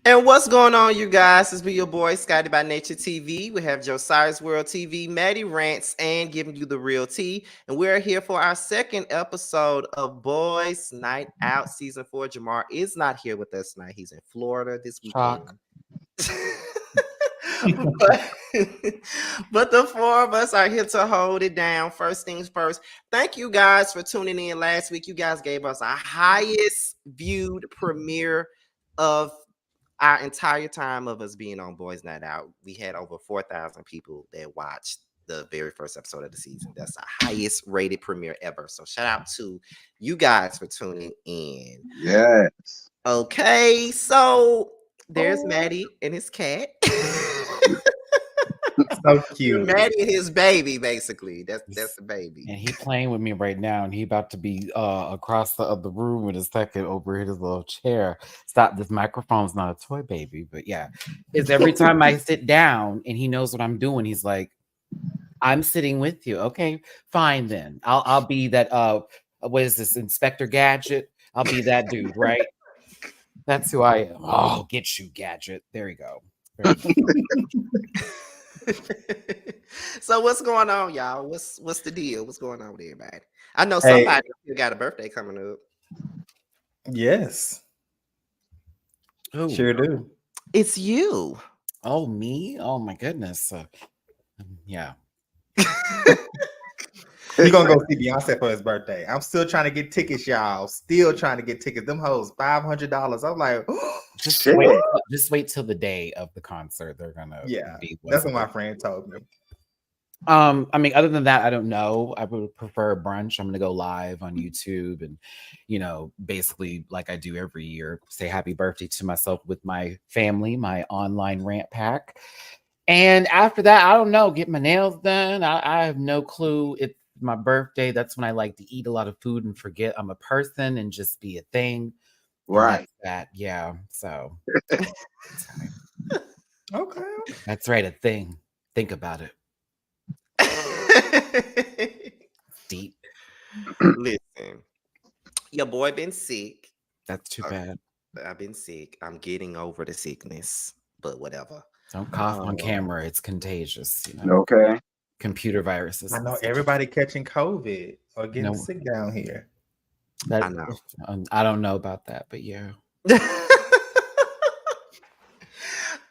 And what's going on, you guys? This be your boy, Scotty by Nature TV. We have Josiah's World TV, Maddie Rants, and giving you the real tea. And we're here for our second episode of Boys Night Out Season 4. Jamar is not here with us tonight. He's in Florida this weekend. but the four of us are here to hold it down. First things first, thank you guys for tuning in last week. You guys gave us our highest viewed premiere of our entire time of us being on Boys Night Out. We had over 4,000 people that watched the very first episode of the season. That's the highest rated premiere ever. So shout out to you guys for tuning in. Yes. Okay, so there's Maddie and his cat. So cute. Maddie and his baby, basically. That's the baby. And he playing with me right now, and he about to be across the other room with a second over his little chair. Stop, this microphone's not a toy, baby. But yeah, it's every time I sit down and he knows what I'm doing, he's like, I'm sitting with you. Okay, fine then. I'll be that what is this, Inspector Gadget? I'll be that dude, right? That's who I am. Oh, get you, Gadget. There you go. So what's going on, y'all? What's the deal? What's going on with everybody? I know somebody got a birthday coming up. Yes. Ooh. Sure do. It's you. Oh, me? Oh my goodness. Yeah. We're gonna go see Beyonce for his birthday. I'm still trying to get tickets, y'all. Still trying to get tickets. Them hoes, $500. I'm like, just wait till the day of the concert. They're gonna be that's what my friend told me. I mean, other than that, I don't know. I would prefer brunch. I'm gonna go live on YouTube and, basically like I do every year, say happy birthday to myself with my family, my online rant pack. And after that, I don't know, get my nails done. I have no clue. It's my birthday. That's when I like to eat a lot of food and forget I'm a person and just be a thing. Right. That, yeah. So Okay. That's right, a thing. Think about it. Deep. Listen, your boy been sick. That's too bad. I've been sick. I'm getting over the sickness, but whatever. Don't cough on camera. It's contagious. Okay. Computer viruses. I know everybody catching COVID or getting sick down here. I know. I don't know about that, but yeah.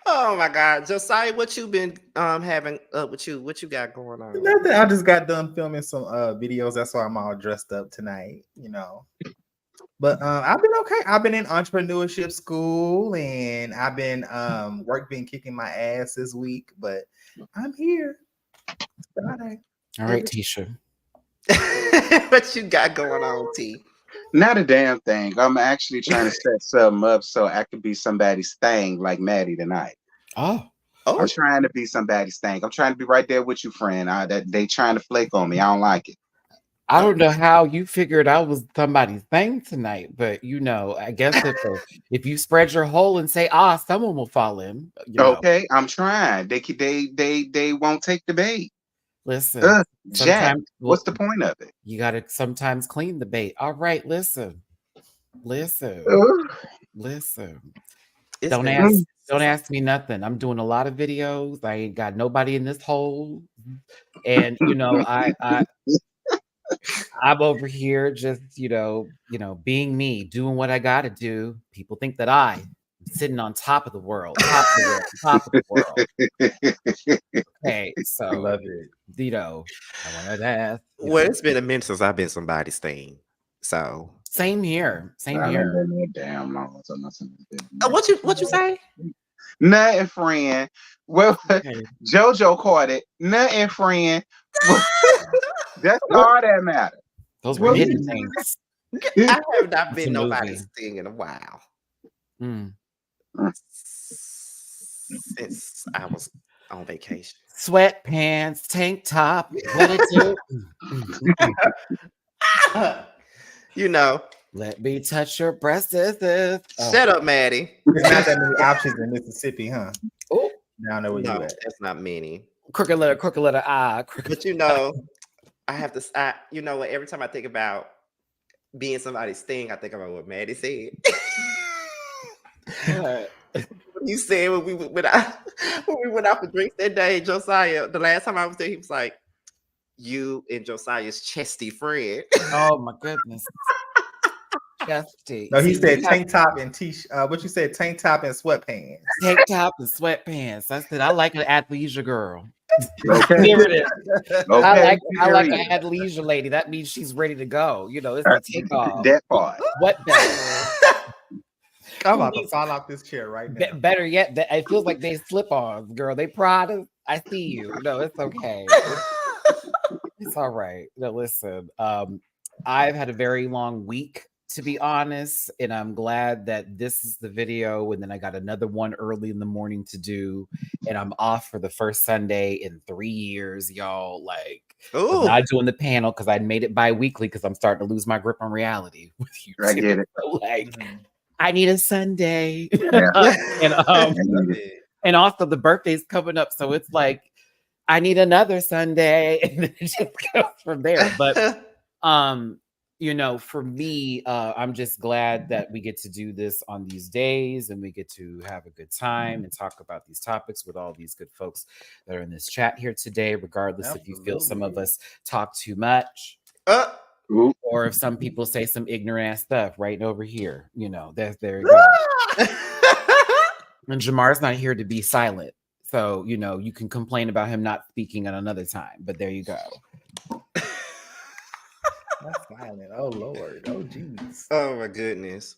Oh my God, Josiah, what you been having up with you? What you got going on? Nothing. I just got done filming some videos. That's why I'm all dressed up tonight. But I've been okay. I've been in entrepreneurship school, and I've been work been kicking my ass this week. But I'm here. Friday. All right, Tisha. What you got going on, T? Not a damn thing. I'm actually trying to set something up so I could be somebody's thing like Maddie tonight. Oh. I'm trying to be somebody's thing. I'm trying to be right there with you, friend. That they trying to flake on me. I don't like it. I don't know how you figured I was somebody's thing tonight, but I guess if you spread your hole and say someone will fall in. Okay, I'm trying. They won't take the bait. Listen, Jack, what's the point of it? You gotta sometimes clean the bait. All right, listen. Don't ask me nothing. I'm doing a lot of videos. I ain't got nobody in this hole, and I'm over here just, being me, doing what I got to do. People think that I'm sitting on top of the world, top of the world. Hey, so I love it. I wanted to ask. Well, it's been a minute since I've been somebody's thing. So same here. Damn long. So what you say? Nothing, friend. Well, JoJo caught it. Nothing, friend. That's all that matters. Those were hidden things. I have not been It's a nobody's movie. thing in a while. Mm. Since I was on vacation. Sweatpants, tank top, what it do? You know. Let me touch your breasts. Oh. Shut up, Maddie. There's not that many options in Mississippi, huh? Oh, Now I know where No, you at. that's not many. crooked letter I. But you know, I have to. You know what? Every time I think about being somebody's thing, I think about what Maddie said. What he said when we went out for drinks that day, Josiah. The last time I was there, he was like, "You and Josiah's chesty friend." Oh my goodness. Chesty. No, he See, said you tank top and t-shirt. What you said? Tank top and sweatpants. tank top and sweatpants. I said I like an athleisure girl. Okay. Here it is. Okay. I like period. an athleisure lady. That means she's ready to go. You know, it's a takeoff. That part. What better? I'm about to fall off this chair right now. Better yet, it feels like they slip-ons, girl. They Prada. I see you. No, it's okay. It's all right. No, listen. I've had a very long week, to be honest, and I'm glad that this is the video. And then I got another one early in the morning to do, and I'm off for the first Sunday in 3 years, y'all. Like, I'm not doing the panel because I made it bi-weekly because I'm starting to lose my grip on reality with you. I get it. So, like, I need a Sunday. Yeah. and also the birthday's coming up, so it's like I need another Sunday, and then it just goes from there. But you know, for me, I'm just glad that we get to do this on these days, and we get to have a good time and talk about these topics with all these good folks that are in this chat here today, regardless if you feel some of us talk too much. Or if some people say some ignorant ass stuff right over here, you know, there you go. And Jamar's not here to be silent. So, you know, you can complain about him not speaking at another time, but there you go. That's violent. Oh Lord. Oh jeez. Oh my goodness.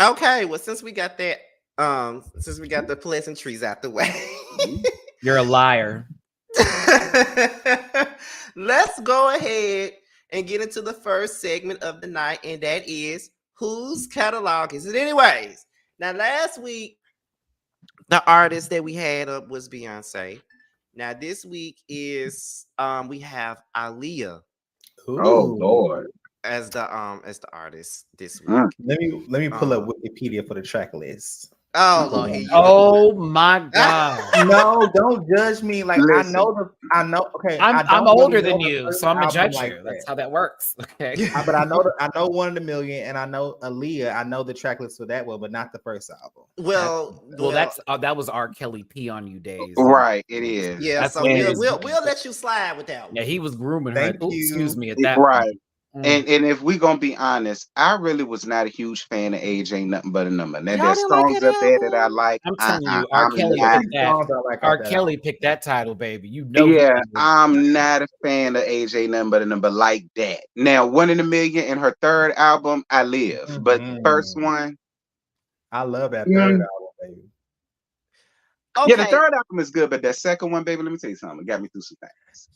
Okay, well, since we got that, since we got the pleasantries out the way. You're a liar. Let's go ahead and get into the first segment of the night, and that is whose catalog is it anyways? Now, last week, the artist that we had up was Beyonce. Now, this week is we have Aaliyah. Oh Lord. As the artist this week. Let me pull up Wikipedia for the track list. Oh Lord, here you go. Oh my God. No, don't judge me. Like Listen. I know. Okay, I'm older than you, so I'm gonna judge you. That's how that works. Okay. But I know One in a Million, and I know Aaliyah. I know the track list for that one, but not the first album. Well, that's that was R. Kelly P on you days. Right, it is. Yeah, That's so what it is. we'll let you slide with that one. Yeah, he was grooming Thank her. Oops, you. excuse me. At that Right. point. And if we gonna be honest, I really was not a huge fan of Age Ain't Nothing But a Number. Now Y'all there's didn't like songs it up there at that I like. I'm telling you, I'm R. Kelly not, picked that. Songs I like R. off that Kelly album. picked that title, baby. You know. yeah, I'm not a fan of Age Ain't Nothing But a Number like that. Now, One in a Million and her third album, I Live. But the first one, I love that third album, baby. Okay. yeah, the third album is good, but that second one, baby, let me tell you something. It got me through some things.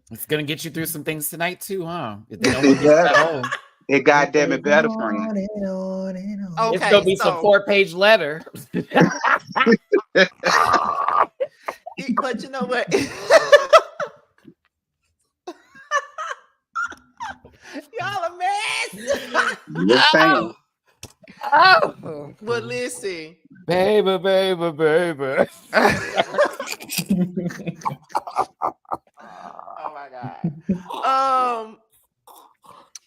It's gonna get you through some things tonight too, huh? If they don't want to get that old. It goddamn it better, friend. On and on and on. Okay, It's gonna be some 4-page letter. But you know what? Y'all a mess. Just saying. Oh, But listen. baby. Oh my God.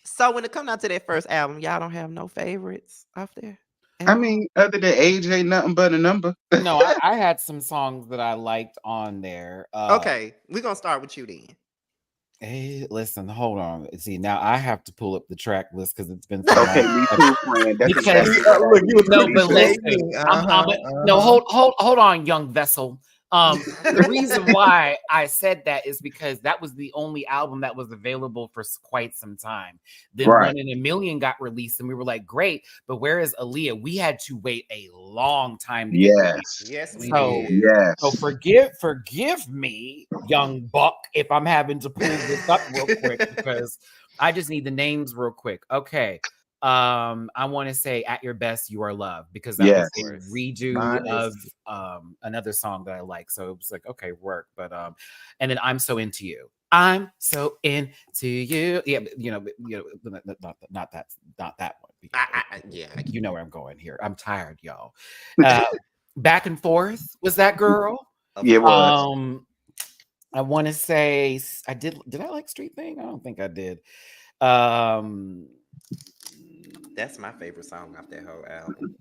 So when it comes down to that first album, y'all don't have no favorites off there? I mean, other than Age Ain't Nothing But a Number. No, I had some songs that I liked on there. Okay, we're gonna start with you then. Hey, listen, hold on. See, now I have to pull up the track list because it's been so Okay, long. me too, friend. That's Because- exactly Look, you was No, pretty but shady. listen, no, hold on, young vessel. The reason why I said that is because that was the only album that was available for quite some time. Then Right. 1 in a Million got released, and we were like, great, but where is Aaliyah? We had to wait a long time to get released. Yes. Yes, we So- did. Yes. So forgive me, young buck, if I'm having to pull this up real quick because I just need the names real quick. Okay. I want to say "At Your Best, You Are Loved" because that Yes. was a redo Mine of is- another song that I like. So it was like, okay, work. But and then "I'm So Into You." I'm so into you. Yeah, but, not that one. Yeah. You know where I'm going here. I'm tired, y'all. Back and Forth was that girl. Yeah, it was. I want to say I did. Did I like Street Thing? I don't think I did. That's my favorite song off that whole album.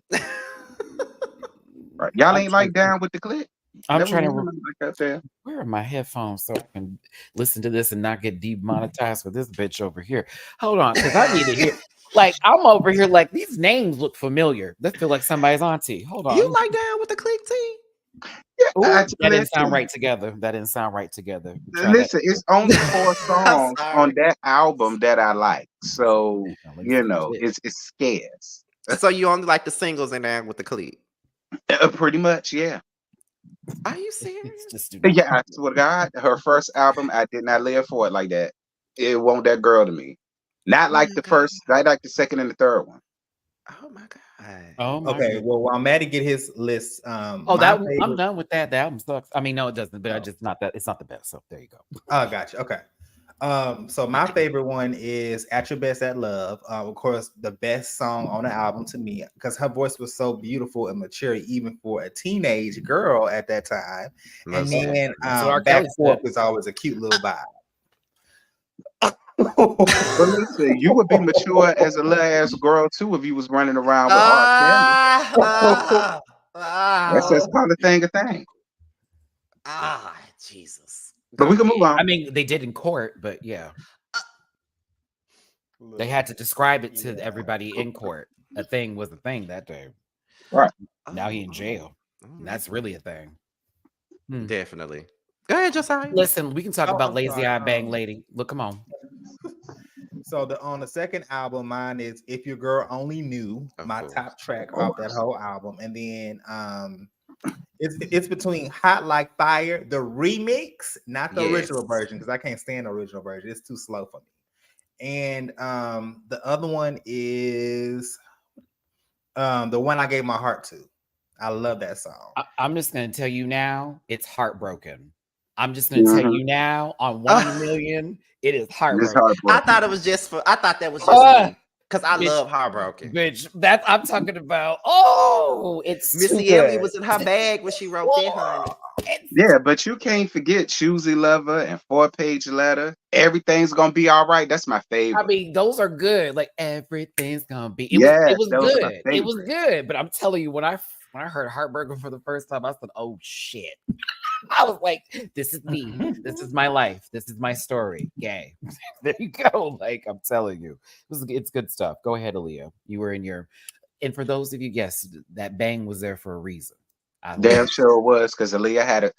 Right. Y'all I'm ain't like trying- down with the click. I'm Never trying to. remember like that there. Where are my headphones so I can listen to this and not get demonetized for this bitch over here? Hold on, because I need to hear. Like I'm over here, like these names look familiar. They feel like somebody's auntie. Hold on. You like Down with the Click T? Ooh, I- that didn't sound listen. right together. That didn't sound right together. Try that. Listen, it's only 4 songs sorry. on that album that I like. So, Like you some know, shit. it's scarce. So you only like the singles and Down with the Click? Pretty much, yeah. Are you serious? It's just do not- Yeah, I swear to God, her first album, I did not live for it like that. It won't that girl to me. Not like the first, not like the second and the third one. Oh my God. Oh my Okay, God. well, while Maddie get his list, Oh, my that I'm favorite- done with that. The album sucks. I mean, no, it doesn't. But I Oh. just not that. It's not the best. So there you go. Oh, gotcha. Okay. So my favorite one is "At Your Best at Love." Of course, the best song on the album to me because her voice was so beautiful and mature, even for a teenage girl at that time. And Most then That's what R. "Back Kelly Forth" said. is always a cute little vibe. But listen, you would be mature as a little ass girl too if you was running around with R. That's just kind of thing a thing. Jesus. But we can move on. I mean, they did in court, but yeah, they had to describe it to everybody in court. A thing was a thing that day. Now he in jail. And that's really a thing. Definitely. Go ahead, Josiah. Listen, we can talk Oh, about I'm Lazy sorry. Eye Bang Lady. Look, come on. So on the second album, mine is "If Your Girl Only Knew," Of my course. top track off that whole album, and then it's between "Hot Like Fire," the remix, not the original Yes. version, because I can't stand the original version; it's too slow for me. And the other one is the one I gave my heart to. I love that song. I'm just going to tell you now, it's heartbroken. I'm just going to tell you now, on 1 in a Million, it is It's heartbroken. I heartbroken. thought it was just for. I thought that was just me because I Bitch. love Heartbroken. Bitch, that I'm talking about. Oh, it's Missy too Elliott good. was in her bag when she wrote that, honey. Yeah, but you can't forget "Choosy Lover" and "4-Page Letter." Everything's gonna be all right. That's my favorite. I mean, those are good. Like everything's gonna be. Yes, It was those are my good. It was favorite. good. But I'm telling you, when I heard Heartbroken for the first time, I said, "Oh shit!" I was like, "This is me. This is my life. This is my story." Yay! There you go. Like I'm telling you, it's good stuff. Go ahead, Aaliyah. You were in your. And for those of you, yes, that bang was there for a reason. I love Damn it. sure it was because Aaliyah had it.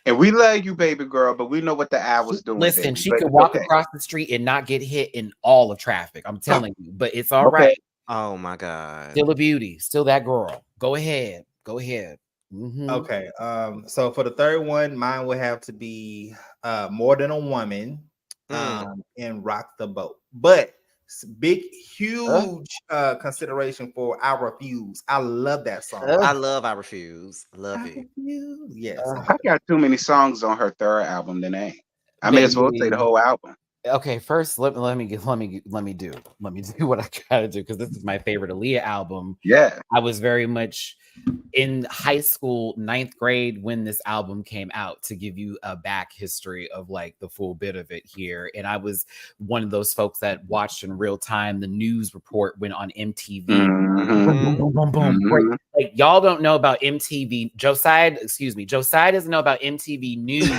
And we love you, baby girl, but we know what the eye was doing. Listen, baby. she But could it's walk okay. across the street and not get hit in all of traffic. I'm telling you, but it's all Okay. right. Oh my God. Still a beauty. Still that girl. Go ahead. Go ahead. Mhm. Okay. So for the third one, mine would have to be "More Than a Woman" and "Rock the Boat." But big, huge consideration for "I Refuse." I love that song. I love I Refuse. Love I it. Refuse. Yes. I got too many songs on her third album than that. I may as well say the Baby. whole album. Okay, first let me do what I gotta do because this is my favorite Aaliyah album. Yeah. I was very much in high school, 9th grade, when this album came out, to give you a back history of like the full bit of it here. And I was one of those folks that watched in real time the news report went on MTV. Mhm. Boom, boom, boom, boom. Mhm. Like y'all don't know about MTV. Josiah doesn't know about MTV News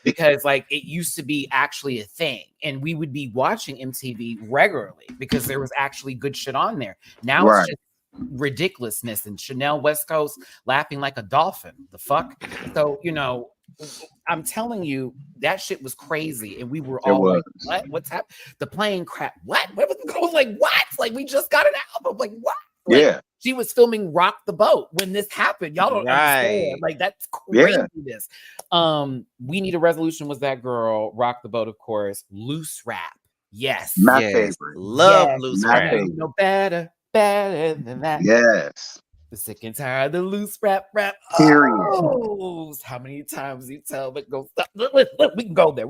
because like it used to be actually a thing, and we would be watching MTV regularly because there was actually good shit on there. Now Right. it's just ridiculousness, and Chanel West Coast laughing like a dolphin. The fuck? So, I'm telling you, that shit was crazy. And we were all like, what? What's happening? The plane crap. What? Where was it? Like, what? Like, we just got an album. Like, what? Like, she was filming Rock the Boat when this happened. Y'all don't understand. Like, that's craziness. We Need a Resolution was that girl. Rock the Boat, of course. Loose Rap. Yes. My favorite. Love Loose Rap. No better than that. Yes. The sick and tired of the loose rap. Period. Oh, how many times you tell me go stop? Look, we can go there.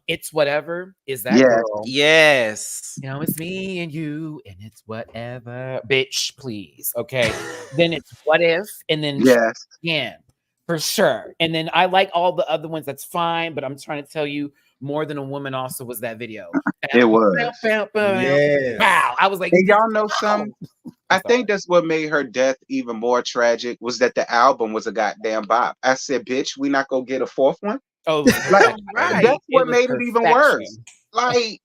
It's Whatever. Is that girl? Yes. It's me and you, and it's whatever. Bitch, please. Okay. Then it's What If, and then again, for sure. And then I like all the other ones. That's fine, but I'm trying to tell you, More Than a Woman also was that video. It was. Wow. I was like, and y'all know something? I think that's what made her death even more tragic, was that the album was a goddamn bop. I said, bitch, we not gonna get a fourth one? Oh, like, that's what made it even worse. Like,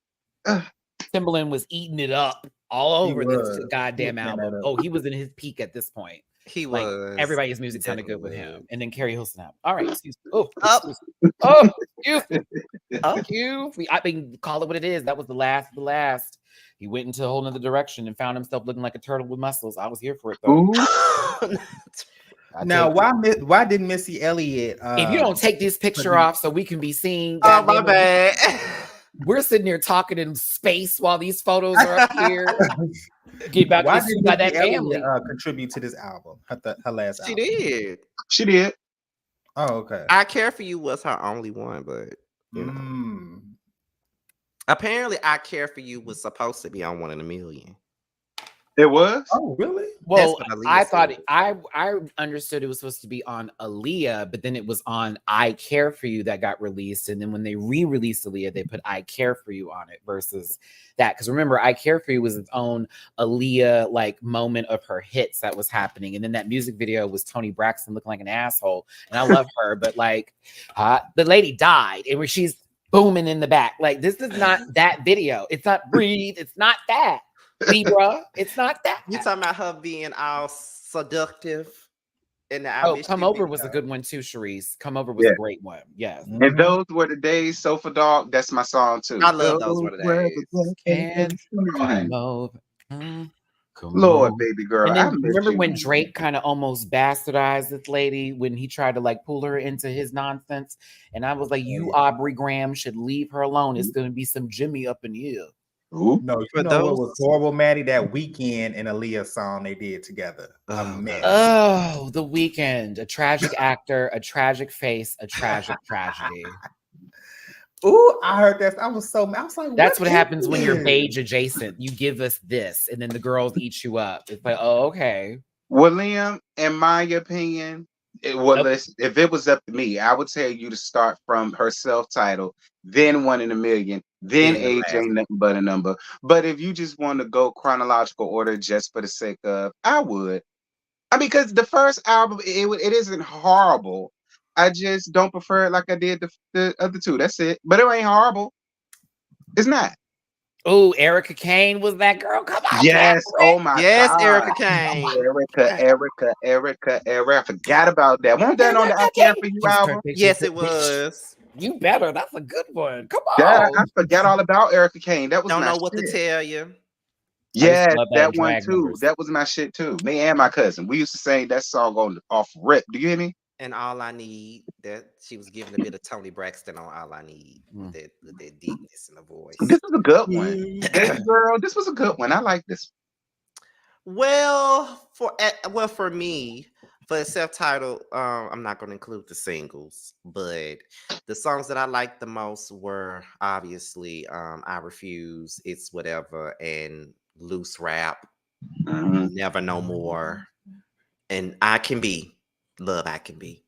Timbaland was eating it up all over this goddamn album. Oh, he was in his peak at this point. He was. Everybody's music sounded good with him. And then Carrie Hilson out. All right, excuse me. Excuse me. I mean, call it what it is. That was the last of the last. He went into a whole nother direction and found himself looking like a turtle with muscles. I was here for it though. Now, why didn't Missy Elliott? If you don't take this picture off so we can be seen, oh my bad. We're sitting here talking in space while these photos are up here. Get back why to did that family family contribute to this album? Her last She album. She did. Oh, okay. I Care For You was her only one, but apparently I Care For You was supposed to be on 1 in a Million. It was? Oh, really? Well, I thought I understood it was supposed to be on Aaliyah, but then it was on I Care For You that got released. And then when they re-released Aaliyah, they put I Care For You on it versus that. Because remember, I Care For You was its own Aaliyah like moment of her hits that was happening. And then that music video was Toni Braxton looking like an asshole. And I love her, but like the lady died and where she's booming in the back. Like, this is not that video. It's not Breathe. It's not that. Libra, it's not that. You talking about her being all seductive in the Come Over was a good one too, Sharice. Come Over was a great one. Yes. And Those Were the Days, Sofa Dog, that's my song too. I love Those Were the Days. Come over. Lord, baby girl. And then remember when Drake kind of almost bastardized this lady when he tried to like pull her into his nonsense? And I was like, you Aubrey Graham should leave her alone. It's gonna be some Jimmy up in here. Ooh. No, you know what was horrible, Maddie? That Weekend and Aaliyah song they did together. Oh, The Weeknd, a tragic actor, a tragic face, a tragic tragedy. Ooh, I heard that. I was like, that's what happens when you're beige adjacent. You give us this, and then the girls eat you up. It's like, oh, okay. Well, Liam, in my opinion, if it was up to me, I would tell you to start from her self-titled, then 1 in a Million, then Age Ain't Nothing But a Number. But if you just want to go chronological order just for the sake of, I would. I mean, because the first album, it isn't horrible. I just don't prefer it like I did the other two. That's it. But it ain't horrible. It's not. Oh, Erica Kane was that girl. Come on. Yes. Oh my God. Erica Kane. Erica. I forgot about that. Wasn't that on the I Care For You album? Yes, it was. You better. That's a good one. Come on. Yeah, I forgot all about Erica Kane. That was don't know what to tell you. Yeah, that one too. Numbers. That was my shit too. Me and my cousin. We used to sing that song off rip. Do you hear me? And All I Need, that she was giving a bit of Toni Braxton on All I Need with that deepness in the voice. This was a good one. Girl, this was a good one. I like this. Well, for me, for the self-titled, I'm not going to include the singles, but the songs that I liked the most were obviously I Refuse, It's Whatever, and Loose Rap, Never No More, and I Can Be. Love I Can Be.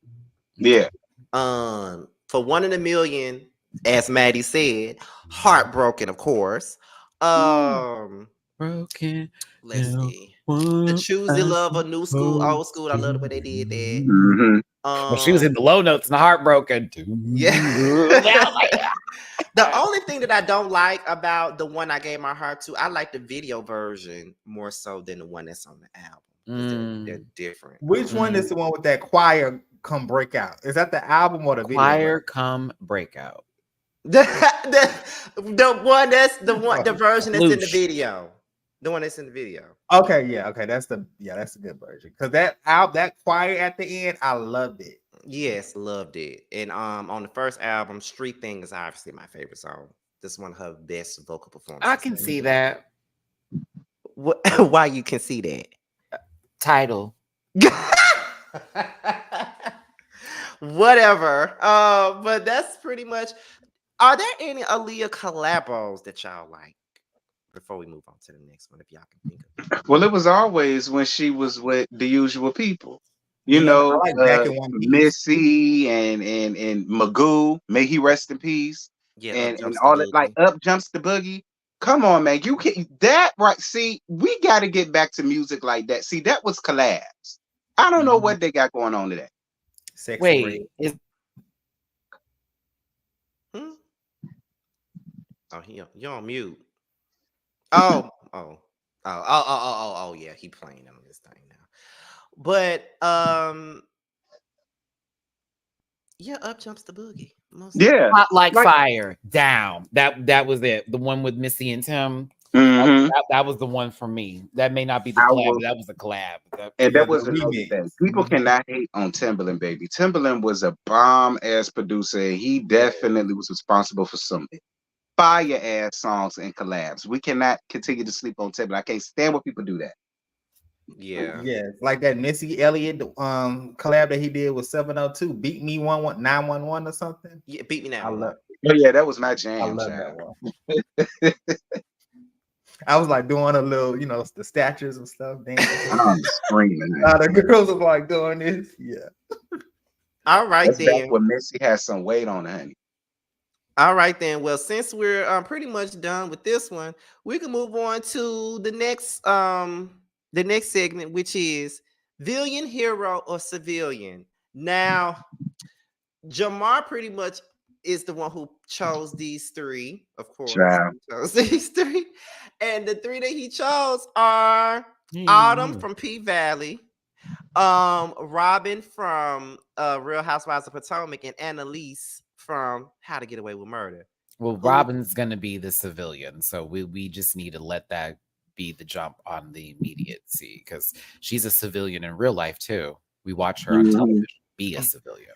Yeah. For 1 in a Million, as Maddie said, heartbroken, of course. Broken. Let's see. The Choosy Lover, New School, Old School. I love the way they did that. Mm-hmm. Well, she was in the low notes and the heartbroken. Yeah. The only thing that I don't like about the one I gave my heart to, I like the video version more so than the one that's on the album. 'Cause they're different. Which one is the one with that choir come break out? Is that the album or the video? Choir come breakout. The one that's the version that's in the video. The one that's in the video. Okay, yeah, okay, that's a good version. Because that choir at the end, I loved it. Yes, loved it. And on the first album, Street Thing is obviously my favorite song. This is one of her best vocal performances. I can see that. Why you can see that? Title. Whatever. But that's pretty much. Are there any Aaliyah collabos that y'all like? Before we move on to the next one, if y'all can think of it. Well, it was always when she was with the usual people. You Yeah, know, I like Back in One Piece. Missy and Magoo, may he rest in peace. Yeah, and all that, like Up Jumps the Boogie. Come on, man. You can that right. See, we got to get back to music like that. See, that was collabs. I don't know what they got going on today. Wait, is Oh, you're on mute. Oh, yeah, he playing on this thing now. But yeah, Up Jumps the Boogie. Yeah, Hot like fire down. That was it. The one with Missy and Tim. That was the one for me. That may not be the collab, but that was a collab. That was another thing. People cannot hate on Timbaland, baby. Timbaland was a bomb ass producer. He definitely was responsible for some fire ass songs and collabs. We cannot continue to sleep on Timbaland. I can't stand when people do that. Yeah, like that Missy Elliott collab that he did with 702, Beat Me 911 or something. Yeah, Beat Me Now. I love. Oh yeah, that was my jam. I love that one. I was like doing a little, the statues and stuff. I'm screaming. The girls was like doing this. Yeah. All right then. Back when Missy has some weight on her, honey. All right then. Well, since we're pretty much done with this one, we can move on to the next segment, which is Villain, Hero, or Civilian. Now, Jamar pretty much is the one who chose these three, of course. He chose these three. And the three that he chose are Autumn from P Valley, Robin from Real Housewives of Potomac, and Annalise from How to Get Away with Murder. Well, Robin's gonna be the civilian, so we just need to let that be the jump on the immediacy, because she's a civilian in real life too. We watch her on television be a civilian.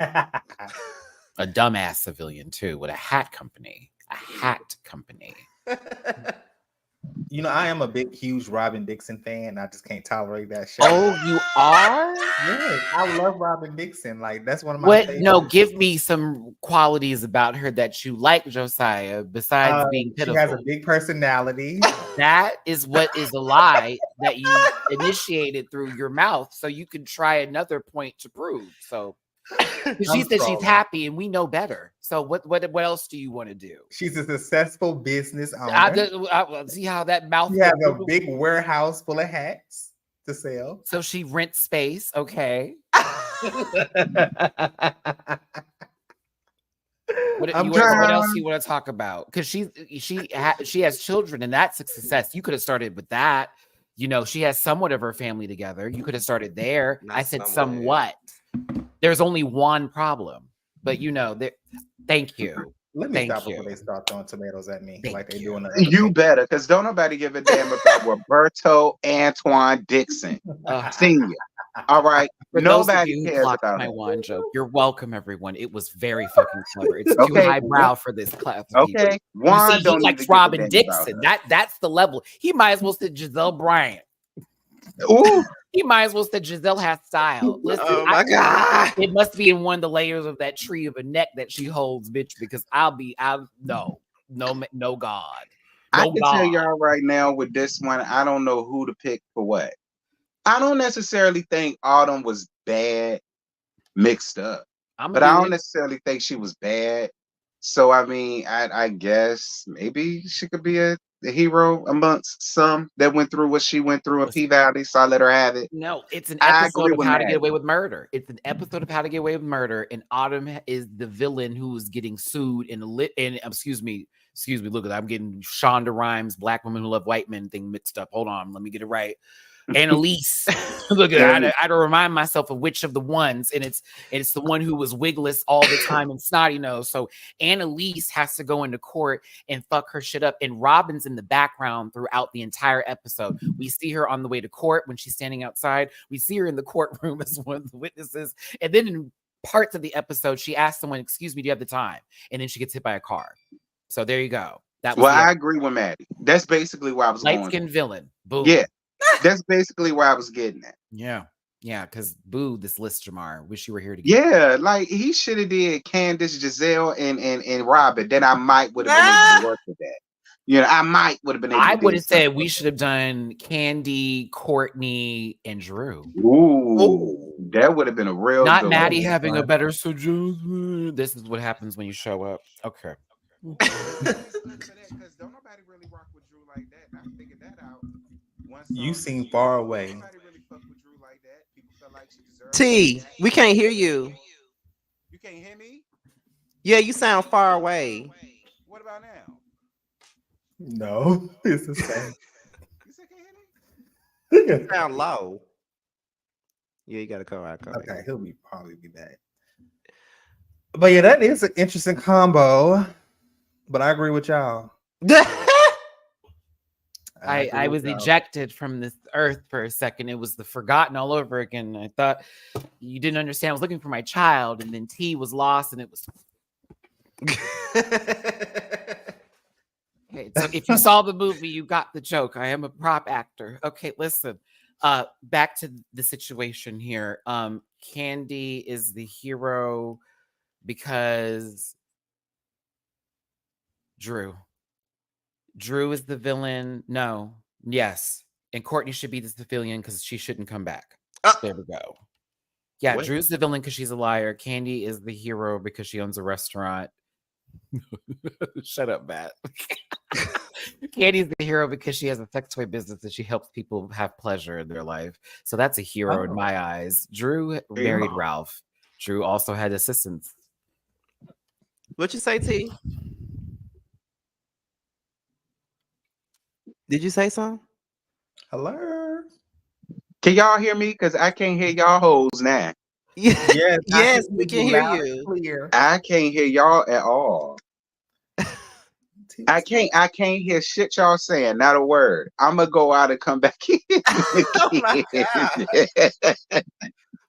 A dumbass civilian too, with a hat company. I am a huge Robin Dixon fan. I just can't tolerate that shit. Oh, you are? Yes, I love Robin Dixon. Like, that's one of my favorites. No, give me some qualities about her that you like, Josiah, besides being pitiful. She has a big personality. That is what is a lie that you initiated through your mouth, so you can try another point to prove. So she said she's happy, and we know better. So what else do you want to do? She's a successful business owner. I see how that mouth. She has a big warehouse full of hats to sell. So she rents space. Okay. What else do you want to talk about? Because she has children, and that's a success. You could have started with that. She has somewhat of her family together. You could have started there. I said somewhat. There's only one problem, but thank you. Let me stop before they start throwing tomatoes at me like they doing. You better, because don't nobody give a damn about Roberto Antoine Dixon Senior. All right, nobody cares about my one joke. You're welcome, everyone. It was very fucking clever. It's too highbrow for this class. Okay, Juan he likes Robin Dixon. That's the level. He might as well say Giselle Bryant. Ooh. He might as well say Giselle has style. Listen, oh my God. It must be in one of the layers of that tree of a neck that she holds, bitch, because no God. No I can tell y'all right now with this one, I don't know who to pick for what. I don't necessarily think Autumn was bad mixed up, but I don't necessarily think she was bad. So I mean, I guess maybe she could be a hero amongst some that went through what she went through in P Valley. So I let her have it. No, it's an I episode agree of with How to Get Maddie. Away with Murder. It's an episode of How to Get Away with Murder, and Autumn is the villain who is getting sued in a lit. And excuse me. Look, I'm getting Shonda Rhimes, Black Women Who Love White Men thing mixed up. Hold on, let me get it right. Annalise. Look, I had to remind myself of which of the ones, and it's the one who was wigless all the time and snotty nose. So Annalise has to go into court and fuck her shit up, and Robin's in the background throughout the entire episode. We see her on the way to court when she's standing outside. We see her in the courtroom as one of the witnesses, and then in parts of the episode, she asks someone, "Excuse me, do you have the time?" And then she gets hit by a car. So there you go. That was I agree with Maddie. That's basically where I was going. light-skinned villain. Boom. Yeah. That's basically where I was getting at. Yeah, because boo, this list, Jamar. Wish you were here to get Yeah, like he should have did Candace, Giselle, and Robin. Then I might would have been able to work with that. I might would have been able to. I would have said we should have done Candy, Courtney, and Drew. Ooh, that would have been a real Not good Maddie one. having a better suggestion. This is what happens when you show up. Okay. Because don't nobody really rock with Drew like that. I figured that out. You seem far away. Nobody really fuck with Drew like that. People felt like she deserved T, we can't hear you. You can't hear me? Yeah, you sound far away. What about now? No, it's the same. You said can't hear me? You sound low. Yeah, you gotta go out. Okay, he'll probably be back. But yeah, that is an interesting combo. But I agree with y'all. I was ejected from this earth for a second. It was the forgotten all over again. I thought you didn't understand. I was looking for my child, and then T was lost, and it was. Okay, so if you saw the movie, you got the joke. I am a prop actor. Okay, listen. Back to the situation here. Candy is the hero because Drew is the villain. No. Yes. And Courtney should be the civilian because she shouldn't come back. There we go. Yeah, what? Drew's the villain because she's a liar. Candy is the hero because she owns a restaurant. Shut up, Matt. Candy's the hero because she has a sex toy business and she helps people have pleasure in their life. So that's a hero in my eyes. Drew married Ralph. Drew also had assistants. What you say, T? Did you say something? Hello? Can y'all hear me? Because I can't hear y'all hoes now. Yes, we can hear you. Clear. I can't hear y'all at all. I can't hear shit y'all saying, not a word. I'm gonna go out and come back in. Oh my God.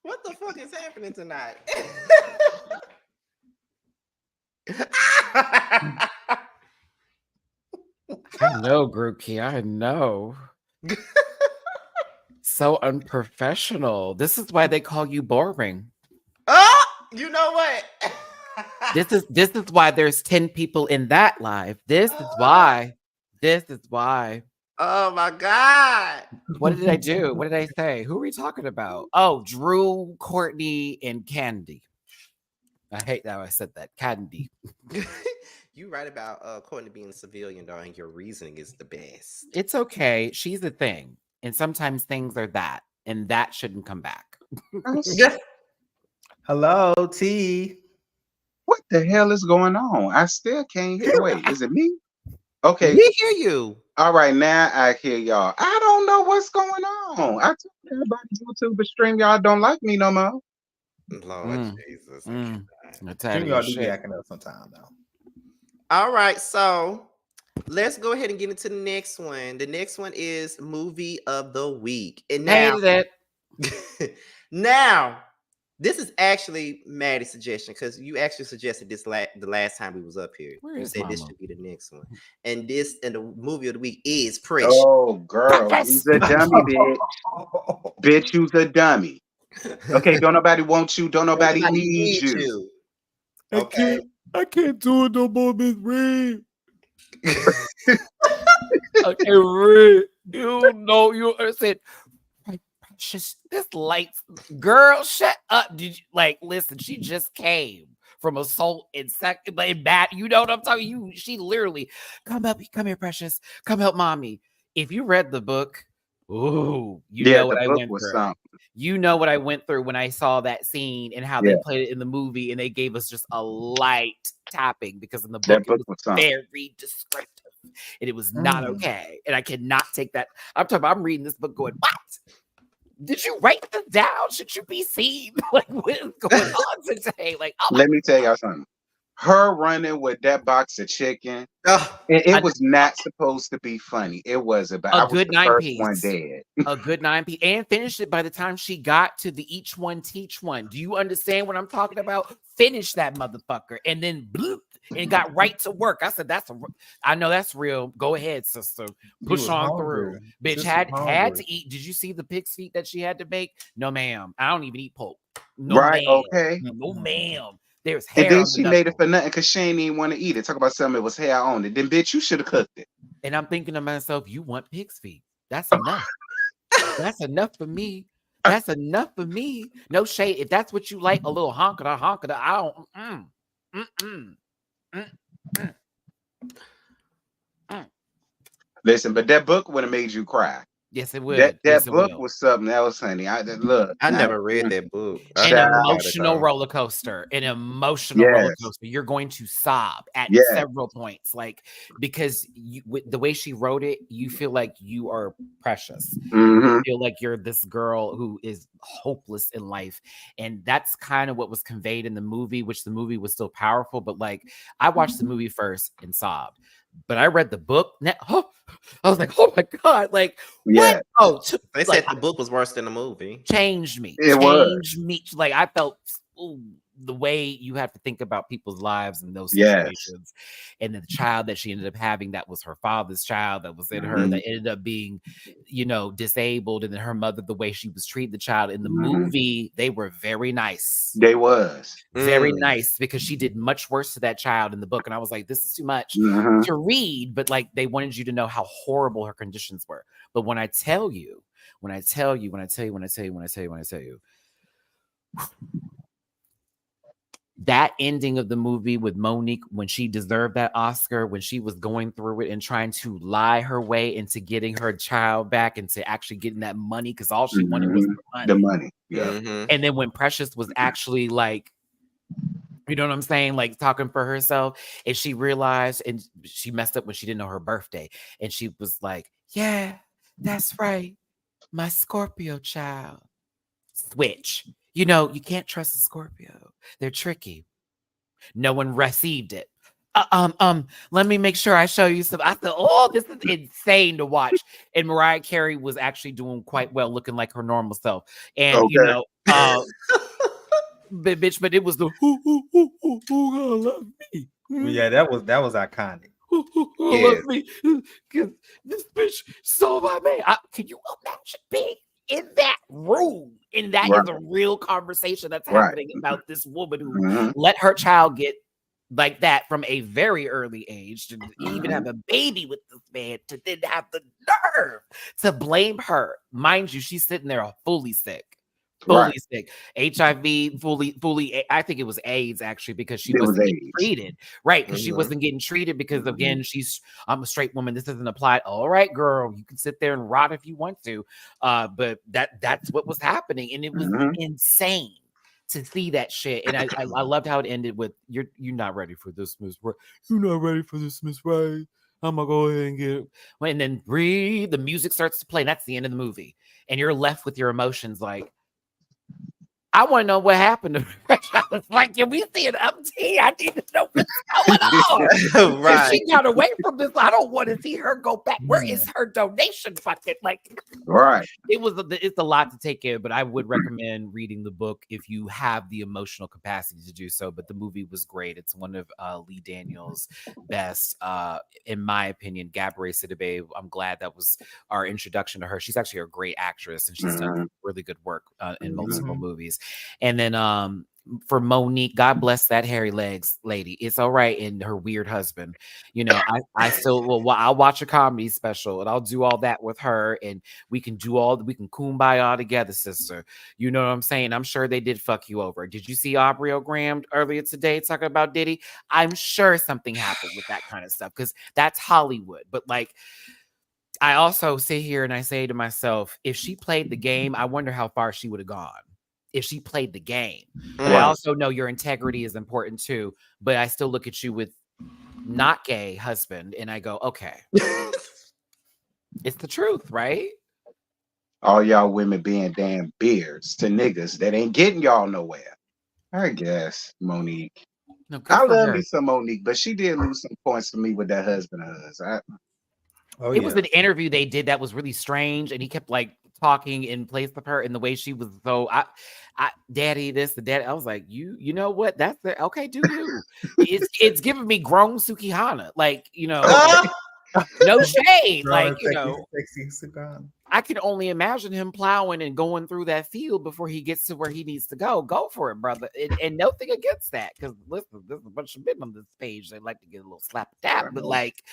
What the fuck is happening tonight? I know, Grookey. I know. So unprofessional. This is why they call you boring. Oh, you know what? This is why there's 10 people in that live. This is why. Oh my God. What did I do? What did I say? Who are we talking about? Oh, Drew, Courtney, and Candy. I hate that I said that. Candy. You right about Courtney being a civilian, though, and your reasoning is the best. It's okay. She's a thing. And sometimes things are that. And that shouldn't come back. Hello, T. What the hell is going on? I still can't hear. Wait, is it me? Okay. We hear you. All right, now I hear y'all. I don't know what's going on. I told everybody YouTube and stream y'all don't like me no more. Lord Jesus. Y'all do be acting up sometime, though. All right, so let's go ahead and get into the next one. The next one is movie of the week. And now, now this is actually Maddie's suggestion because you actually suggested this the last time we was up here. You said this should be the next one. And the movie of the week is Precious. Oh, girl, you's a dummy, bitch. Bitch, you's a dummy. Okay, don't nobody want you. Don't nobody need you. Okay. I can't do it no more, Miss Reed. Okay, Reed. You know you said Precious. This lights girl, shut up. Did you listen? She just came from assault and bad. You know what I'm talking? She literally, come here, precious. Come help mommy. If you read the book, ooh, you know what the I book went was through. something. You know what I went through when I saw that scene and how they played it in the movie, and they gave us just a light tapping because in the book it was very descriptive and it was not okay. And I cannot take that. I'm reading this book going, what? Did you write this down? Should you be seen? Like, what is going on today? Like, let me tell y'all something. Her running with that box of chicken, it was not supposed to be funny. It was about a good 9-piece. One dead. A good 9-piece, and finished it by the time she got to the each one teach one. Do you understand what I'm talking about? Finish that motherfucker, and then bloop, and got right to work. I said, I know that's real. Go ahead, sister. Push on through. Bitch had to eat. Did you see the pig's feet that she had to make? No, ma'am. I don't even eat pork. No, right? Ma'am. Okay. No, ma'am. There's hair. And then she made it for nothing because she ain't even want to eat it. Talk about something that was hair on it. Then, bitch, you should have cooked it. And I'm thinking to myself, you want pig's feet? That's enough. That's enough for me. That's enough for me. No shade. If that's what you like, a little honker, I don't. Listen, but that book would have made you cry. Yes, it would. That book was something else, honey. I never read that book. An emotional roller coaster. An emotional roller coaster. You're going to sob at several points, like because the way she wrote it, you feel like you are precious. You feel like you're this girl who is hopeless in life, and that's kind of what was conveyed in the movie. Which the movie was still powerful, but like I watched the movie first and sobbed. But I read the book. I was like, "Oh my god!" Like, what? Oh, they said the book was worse than the movie. Changed me. Like I felt the way you have to think about people's lives in those situations, and the child that she ended up having that was her father's child that was in her that ended up being, disabled, and then her mother, the way she was treating the child in the movie, they were very nice. They was very nice because she did much worse to that child in the book, and I was like, this is too much to read, but like they wanted you to know how horrible her conditions were. But when I tell you, that ending of the movie with Monique, when she deserved that Oscar, when she was going through it and trying to lie her way into getting her child back and to actually getting that money, because all she wanted was the money. Yeah. And then when Precious was actually like, you know what I'm saying? Like talking for herself, and she realized, and she messed up when she didn't know her birthday. And she was like, yeah, that's right. My Scorpio child. Switch. You can't trust a Scorpio. They're tricky. No one received it. Let me make sure I show you some. I thought, oh, this is insane to watch. And Mariah Carey was actually doing quite well, looking like her normal self. And but it was the who gonna love me. Yeah, that was iconic. Who love me? Because this bitch stole my man. Can you imagine being in that room? And that is a real conversation that's happening about this woman who let her child get like that from a very early age to even have a baby with this man, to then have the nerve to blame her. Mind you, she's sitting there fully sick. Sick, HIV, fully. I think it was AIDS actually, because she wasn't getting treated, right? Because she wasn't getting treated because again, I'm a straight woman. This doesn't apply. All right, girl, you can sit there and rot if you want to, but that's what was happening, and it was insane to see that shit. And I loved how it ended with you're not ready for this, Miss Right. You're not ready for this, Miss Right. I'm gonna go ahead and get it. And then breathe. The music starts to play. And that's the end of the movie, and you're left with your emotions like. I want to know what happened to her. I was like, can we see an update? I need to know what's going on. If she got away from this, I don't want to see her go back. Where is her donation bucket? Like, it's a lot to take in, but I would recommend reading the book if you have the emotional capacity to do so. But the movie was great. It's one of Lee Daniels' best, in my opinion. Gabourey Sidibe, I'm glad that was our introduction to her. She's actually a great actress, and she's done really good work in multiple movies. And then for Monique. God bless that hairy legs lady. It's all right. And her weird husband. You know, I still I'll watch a comedy special and I'll do all that with her, and we can kumbaya together, sister. You know what I'm saying? I'm sure they did fuck you over. Did you see Aubrey O'Graham earlier today talking about Diddy? I'm sure something happened with that kind of stuff because that's Hollywood. But like, I also sit here and I say to myself, if she played the game, I wonder how far she would have gone if she played the game. But I also know your integrity is important too. But I still look at you with not gay husband and I go, okay, it's the truth, right? All y'all women being damn beards to niggas that ain't getting y'all nowhere. I guess, Monique. No, good I for love her. me some Monique, but she did lose some points for me with that husband of hers. It was an interview they did that was really strange, and he kept like talking in place of her, and the way she was so daddy this, the daddy. I was like, you know what? That's the okay. Do you? It's giving me grown Sukihana, like no shade, like sexy Sukihana. I can only imagine him plowing and going through that field before he gets to where he needs to go. Go for it, brother. And nothing against that, because listen, there's a bunch of men on this page that like to get a little slap tap, but like.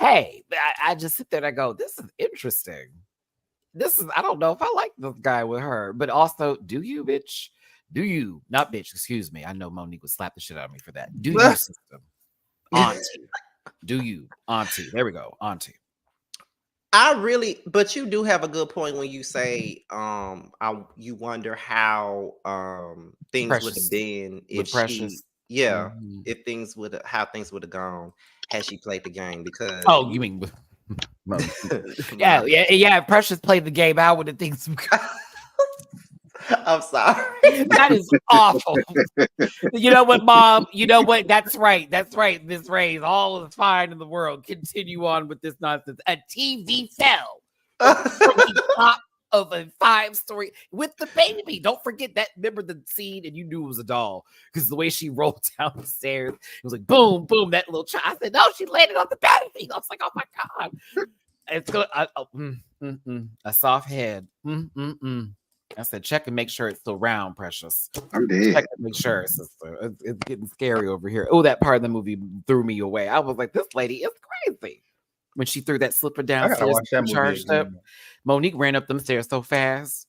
Hey, I just sit there and I go, this is interesting. I don't know if I like this guy with her, but also, do you, bitch? Do you? Not bitch, excuse me. I know Monique would slap the shit out of me for that. Do you, system? Auntie. Do you? Auntie. There we go. Auntie. But you do have a good point when you say, you wonder how things would have been if Precious. if how things would have gone had she played the game. Because you mean yeah. Precious played the game. How would have things? I'm sorry. That is awful. You know what, Mom? You know what? That's right. Miss Ray's all is fine in the world. Continue on with this nonsense. A TV fell from the top of a 5-story with the baby. Don't forget that. Remember the scene, and you knew it was a doll because the way she rolled down the stairs, it was like boom, boom. That little child. I said, no, she landed on the baby. I was like, oh my god, it's good. A soft head. I said, check and make sure it's still round, Precious. I'm dead. Check and make sure, sister. It's getting scary over here. Oh, that part of the movie threw me away. I was like, this lady is crazy. When she threw that slipper downstairs, charged up. Monique ran up them stairs so fast.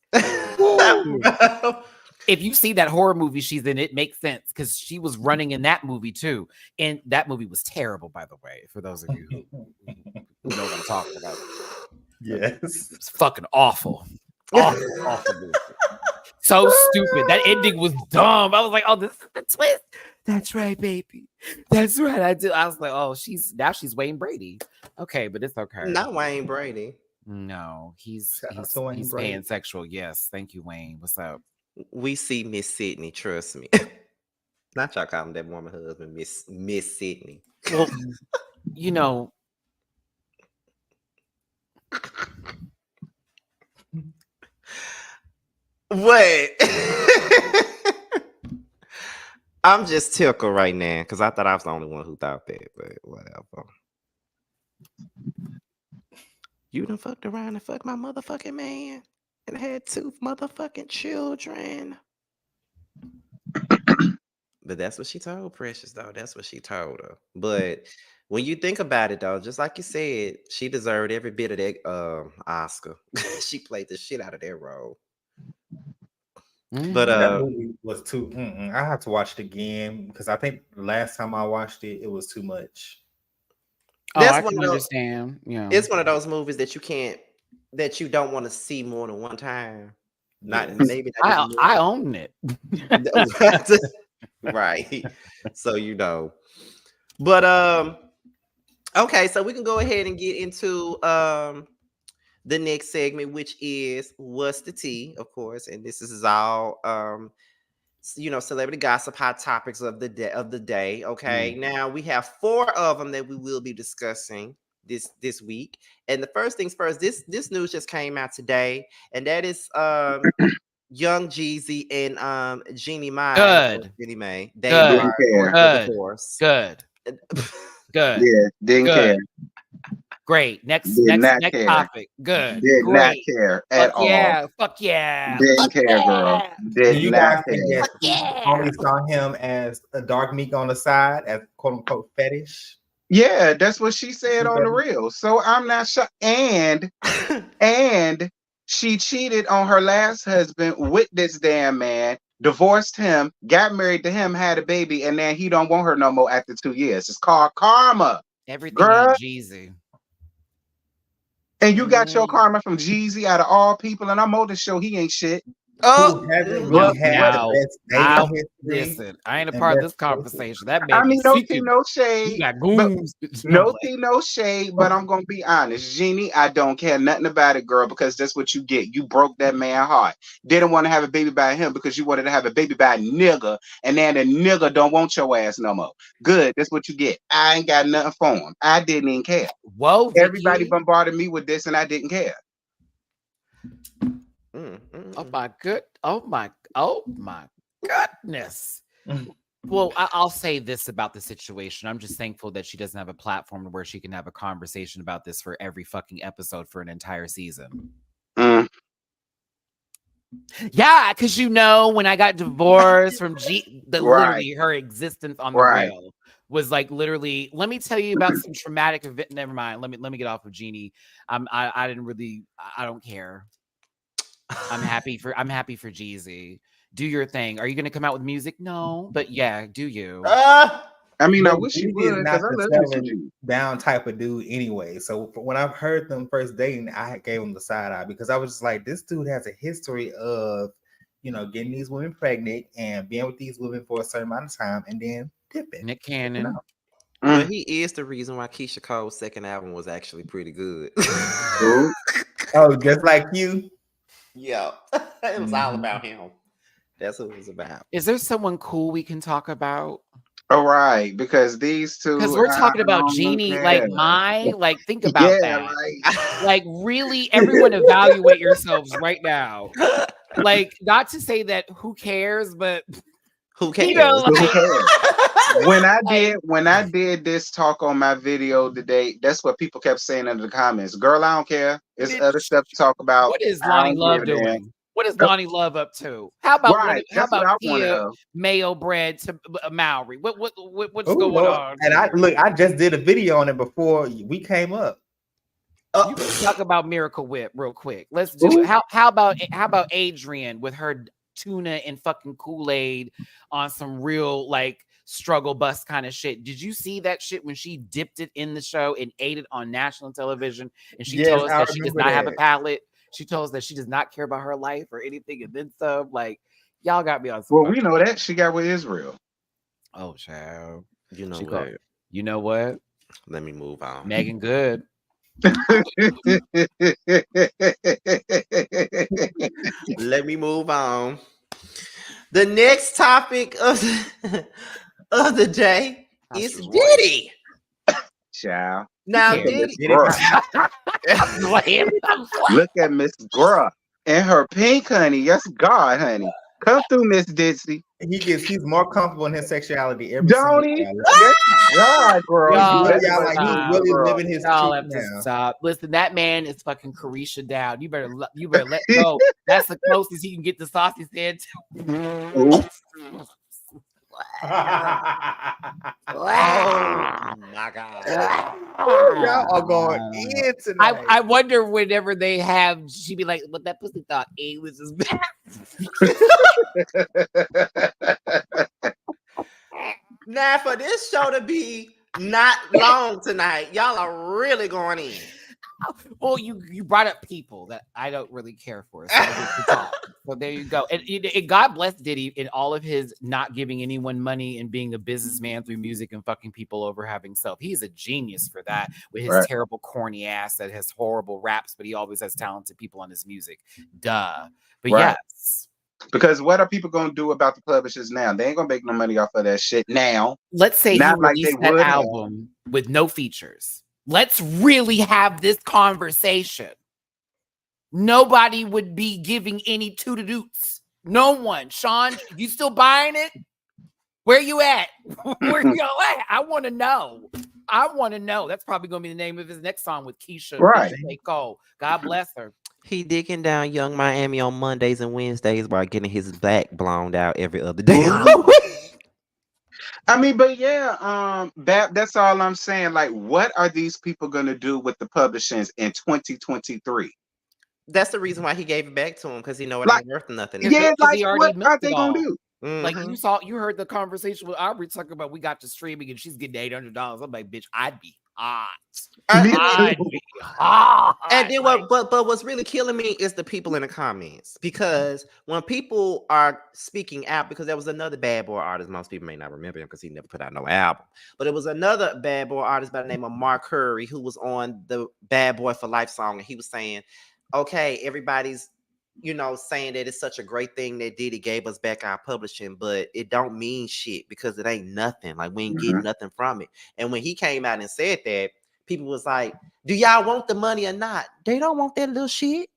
If you see that horror movie she's in, it makes sense because she was running in that movie too. And that movie was terrible, by the way, for those of you who know what I'm talking about. Yes. It's fucking awful. Awful movie. So stupid. That ending was dumb. I was like, oh, this is the twist. That's right, baby. That's right. I was like, oh, she's Wayne Brady. Okay, but it's okay. Not Wayne Brady. No, he's Brady. pansexual. Yes. Thank you, Wayne. What's up? We see Miss Sydney, trust me. Not y'all calling that woman husband, Miss Sydney. Well, you know. What? I'm just tickled right now because I thought I was the only one who thought that, but whatever. You done fucked around and fucked my motherfucking man and had 2 motherfucking children. But that's what she told Precious, though. That's what she told her. But when you think about it, though, just like you said, she deserved every bit of that Oscar. She played the shit out of that role. But that movie was too. I have to watch it again because I think the last time I watched it, it was too much. I can understand. Yeah, it's one of those movies that you don't want to see more than one time. I own it. Right. So but okay, so we can go ahead and get into the next segment, which is What's the Tea, of course, and this is all celebrity gossip, hot topics of the day. Okay, now we have 4 of them that we will be discussing this week, and the first things first, this news just came out today, and that is Young Jeezy and Jeannie Mai. They good. are divorce. Good. Yeah, didn't care. Great. Next Did not next care. topic. Good. Did not Great. care at all. Yeah. Fuck yeah. Didn't Fuck care, yeah. girl. Do Did you not guys care. think that Fuck she yeah. only saw him as a dark meat on the side, as quote unquote fetish? Yeah, that's what she said on the reel. So I'm not sure. And she cheated on her last husband with this damn man, divorced him, got married to him, had a baby, and then he don't want her no more after 2 years. It's called karma, Everything girl. ain't Jeezy. And you got your karma from Jeezy out of all people, and I'm older show he ain't shit. Who hasn't really had Now, the best dating history? listen, I ain't a and part of best this conversation. That I man mean, is no tea, seeking. no He shade. got But goons. no tea, no shade, but I'm gonna be honest, Jeannie. I don't care nothing about it, girl, because that's what you get. You broke that man heart. Didn't want to have a baby by him because you wanted to have a baby by a nigga, and then the nigga don't want your ass no more. Good, that's what you get. I ain't got nothing for him. I didn't even care. Whoa, Everybody Vicky. bombarded me with this, and I didn't care. Oh my goodness. Well, I'll say this about the situation. I'm just thankful that she doesn't have a platform where she can have a conversation about this for every fucking episode for an entire season. Mm. Yeah, because when I got divorced from literally her existence on the Right. rail was like literally. Let me tell you about some traumatic event. Never mind. Let me get off of Jeannie. I don't care. I'm happy for Jeezy. Do your thing. Are you gonna come out with music? No, but yeah, do you? I mean, I But wish Jeezy you would is not because I the love me some selling Jeezy. down type of dude anyway. So when I've heard them first dating, I gave him the side eye because I was just like, this dude has a history of, getting these women pregnant and being with these women for a certain amount of time and then dipping. Nick Cannon. But he is the reason why Keisha Cole's second album was actually pretty good. Oh, just like you. Yeah, it was all about him. That's what it was about. Is there someone cool we can talk about? All right, because these two. Because we're talking about don't Jeannie, care. think about that. Like, really, everyone evaluate yourselves right now. Like, not to say that who cares, but Who cares? Who cares? When I did this talk on my video today, that's what people kept saying in the comments. Girl, I don't care. It's other stuff to talk about. What is I Lonnie don't Love give a damn. doing? What is Lonnie Love up to? How about Right, how that's what about I wanna Tia know. Mayo bread to Maori? What's Ooh, going Lord. on? And I just did a video on it before we came up. You can talk about Miracle Whip real quick. Let's do it. How about Adrian with her tuna and fucking Kool-Aid on some real like struggle bus kind of shit? Did you see that shit when she dipped it in the show and ate it on national television? And she told us that she does not have a palate. She told us that she does not care about her life or anything, and then some. Like, y'all got me on some. Well, we know that she got with Israel. Oh, child. You know what? You know what? Let me move on. Megan Good. Let me move on. The next topic of the day is Diddy. Child. Now, Look at Diddy. Look at Miss Gruh and her pink, honey. Yes, God, honey. Come through, Miss Ditsy. He's more comfortable in his sexuality every Don't single he? time. Yes, God, girl. Y'all Like have he's really living his Y'all truth have to now. stop. Listen, that man is fucking Carisha down. You better let go. That's the closest he can get to Saucy Sand. Oh my God. Y'all are going in tonight. I wonder whenever they have, she'd be like, "But that pussy thought A was just bad." Now, for this show to be not long tonight, y'all are really going in. Well, you brought up people that I don't really care for. So, so there you go. And God bless Diddy in all of his not giving anyone money and being a businessman through music and fucking people over having self. He's a genius for that with his terrible corny ass that has horrible raps, but he always has talented people on his music. Duh. But yes. Because what are people going to do about the publishers now? They ain't going to make no money off of that shit now. Let's say he released that album with no features. Let's really have this conversation. Nobody would be giving any toot-a-doots. No one. Sean, you still buying it? Where you at? Where y'all at? I want to know. I want to know. That's probably going to be the name of his next song with Keisha Right. J. Cole. God bless her. He digging down Young Miami on Mondays and Wednesdays while getting his back blown out every other day. I mean, but yeah, that's all I'm saying. Like, what are these people gonna do with the publishings in 2023? That's the reason why he gave it back to him, because he know it Like, ain't worth nothing. yeah, Because like he already what are milked they it gonna all. do? Like Mhm. you heard the conversation with Aubrey talking about we got to streaming and she's getting $800. I'm like, bitch, I'd be hot. Me I'd too. be hot. And then Like, but what's really killing me is the people in the comments, because when people are speaking out, because there was another bad boy artist, most people may not remember him because he never put out no album, but it was another bad boy artist by the name of Mark Curry who was on the Bad Boy for Life song, and he was saying, okay, everybody's saying that it's such a great thing that Diddy gave us back our publishing, but it don't mean shit because it ain't nothing. Like, we ain't getting nothing from it. And when he came out and said that, people was like, do y'all want the money or not? They don't want that little shit.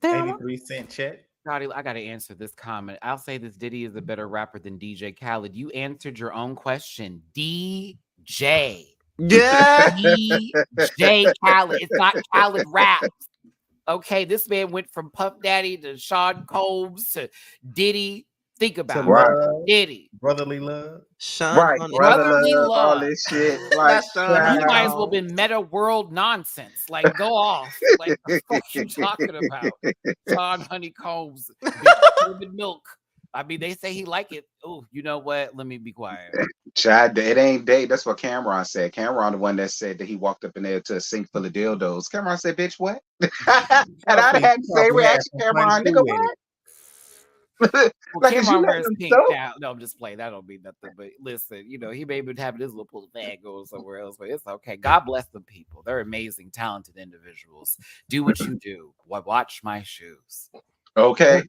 They don't want 83-cent check. Cardi, I got to answer this comment. I'll say this: Diddy is a better rapper than DJ Khaled. You answered your own question. DJ. Yeah. DJ Khaled. It's not Khaled rap. Okay, this man went from Puff Daddy to Sean Combs to Diddy. Think about To it. love, Diddy. brotherly love. Sean Right, Honey. Brotherly all love. this shit. Like, That's Sean Honey. You might as well been meta world nonsense. Like, go off. Like, the fuck you talking about? Sean Honeycombs, human milk. I mean, they say he like it. Oh, you know what? Let me be quiet. Chad, it ain't day. That's what Cameron said. Cameron, the one that said that he walked up in there to a sink full of dildos. Cameron said, "Bitch, what?" And I had to say, reaction, Cameron, nigga, what? Well, Like, is you Cameron letting wears them pink soak? now. No, I'm just playing. That don't mean nothing. But listen, he may be having his little pull bag going somewhere else, but it's okay. God bless them people. They're amazing, talented individuals. Do what you do. Watch my shoes. Okay.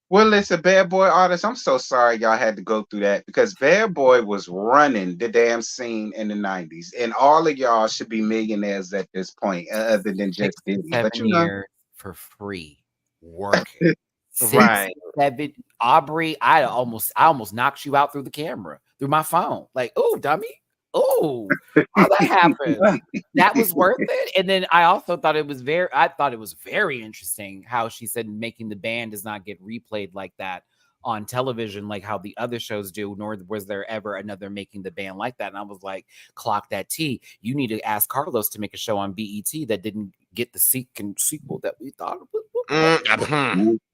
Well, listen, Bad Boy artists, I'm so sorry y'all had to go through that, because Bad Boy was running the damn scene in the 90s. And all of y'all should be millionaires at this point, other than just 6 to Diddy. But 7 years for free working. 6, Right. 7. Aubrey, I almost knocked you out through the camera, through my phone. Like, oh, dummy. Oh, how that happened? That was worth it. And then I also thought it was very interesting how she said making the band does not get replayed like that on television, like how the other shows do, nor was there ever another Making the Band like that. And I was like, clock that T. You need to ask Carlos to make a show on BET that didn't get the sequel that we thought it would.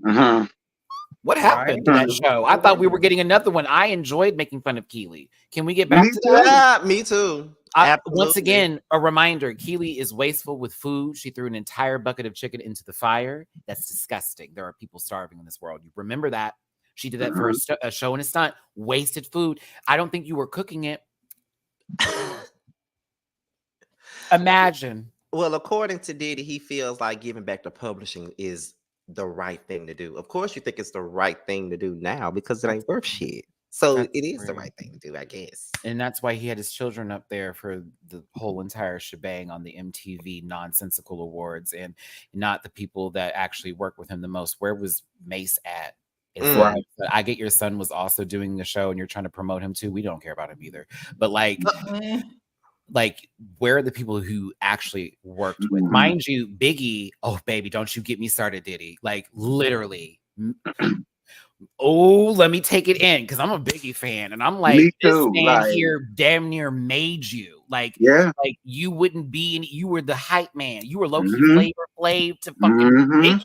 Mhm. What happened to that show? I thought we were getting another one. I enjoyed making fun of Keely. Can we get back Me to too. that? Yeah, me too. Once again, a reminder: Keely is wasteful with food. She threw an entire bucket of chicken into the fire. That's disgusting. There are people starving in this world. You remember that? She did that for a show and a stunt. Wasted food. I don't think you were cooking it. Imagine. Well, according to Diddy, he feels like giving back to publishing is the right thing to do. Of course, you think it's the right thing to do now because it ain't worth shit. So That's it is the true. right thing to do, I guess. And that's why he had his children up there for the whole entire shebang on the MTV Nonsensical Awards, and not the people that actually work with him the most. Where was Mace at? Right. I get your son was also doing the show and you're trying to promote him too. We don't care about him either. But like where are the people who actually worked with? Mind you, Biggie, oh baby, don't you get me started, Diddy. Like literally. Oh, let me take it in because I'm a Biggie fan, and I'm like, Me this too, man like- here damn near made you. Like, Yeah. like you wouldn't be, you were the hype man. You were low-key Mhm. Flavor Flav to fucking Mhm. make.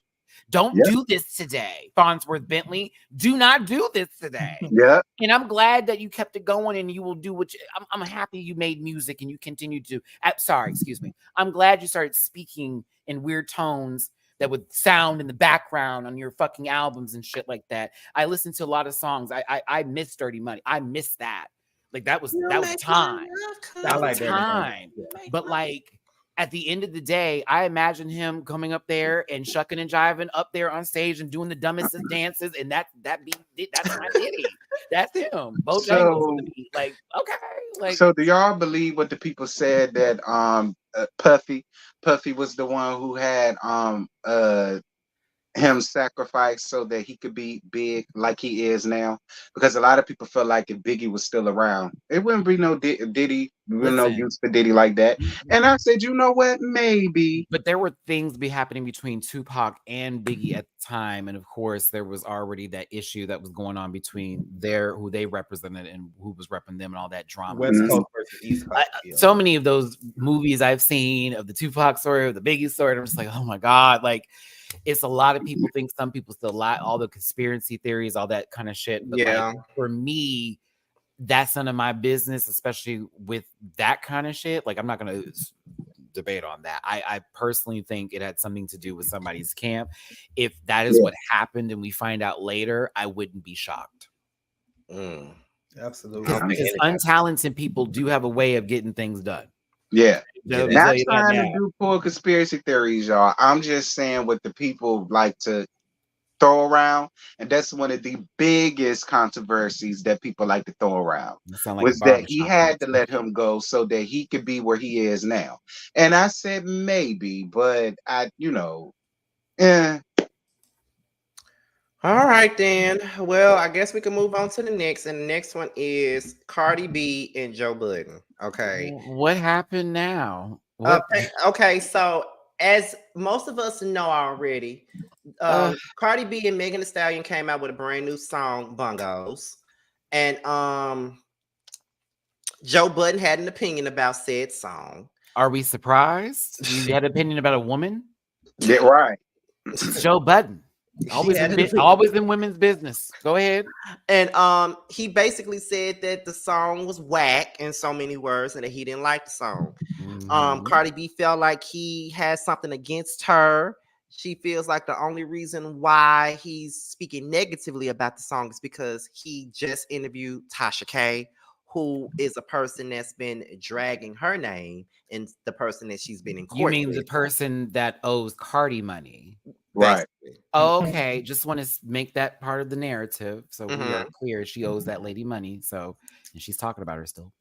Don't Yep. do this today, Farnsworth Bentley. Do not do this today. Yeah. And I'm glad that you kept it going, and you will do what you, I'm happy you made music and you continue to. Sorry, excuse me. I'm glad you started speaking in weird tones that would sound in the background on your fucking albums and shit like that. I listened to a lot of songs. I miss Dirty Money. I miss that. Like that was time. That was time. But like at the end of the day, I imagine him coming up there and shucking and jiving up there on stage and doing the dumbest of dances, and that's my Diddy. That's him. Bojangles on the beat. Like, okay. Like, so do y'all believe what the people said that Puffy was the one who had him sacrificed so that he could be big like he is now? Because a lot of people feel like if Biggie was still around, it wouldn't be no Diddy Listen, use for Diddy like that. And I said, you know what? Maybe. but there were things be happening between Tupac and Biggie at the time, and of course, there was already that issue that was going on between their who they represented and who was repping them, and all that drama. West Mhm. Coast versus East Coast. So many of those movies I've seen of the Tupac story, of the Biggie story, and I'm just like, oh my god, like it's a lot of people think, some people still lie, all the conspiracy theories, all that kind of shit. But like for me, that's none of my business, especially with that kind of shit. Like I'm not gonna debate on that. I personally think it had something to do with somebody's camp. If that is what happened and we find out later, I wouldn't be shocked. Absolutely. Because untalented people do have a way of getting things done. Yeah. They'll Not tell you that trying to now. do poor conspiracy theories, y'all. I'm just saying what the people like to throw around, and that's one of the biggest controversies that people like to throw around. Like was that he had to let him go so that he could be where he is now. And I said maybe, but All right, then. Well, I guess we can move on to the next. And the next one is Cardi B and Joe Budden. Okay. What happened now? Okay, so as most of us know already, Cardi B and Megan Thee Stallion came out with a brand new song, Bungos. And Joe Budden had an opinion about said song. Are we surprised? You had an opinion about a woman? Yeah, right. Joe Budden. Always in women's business. Go ahead. And he basically said that the song was whack in so many words and that he didn't like the song. Cardi B felt like he has something against her. She feels like the only reason why he's speaking negatively about the song is because he just interviewed Tasha K, who is a person that's been dragging her name and the person that she's been in court. You mean the person that owes Cardi money? Right. Okay. Just want to make that part of the narrative. So we are clear. She owes that lady money. So, and she's talking about her still.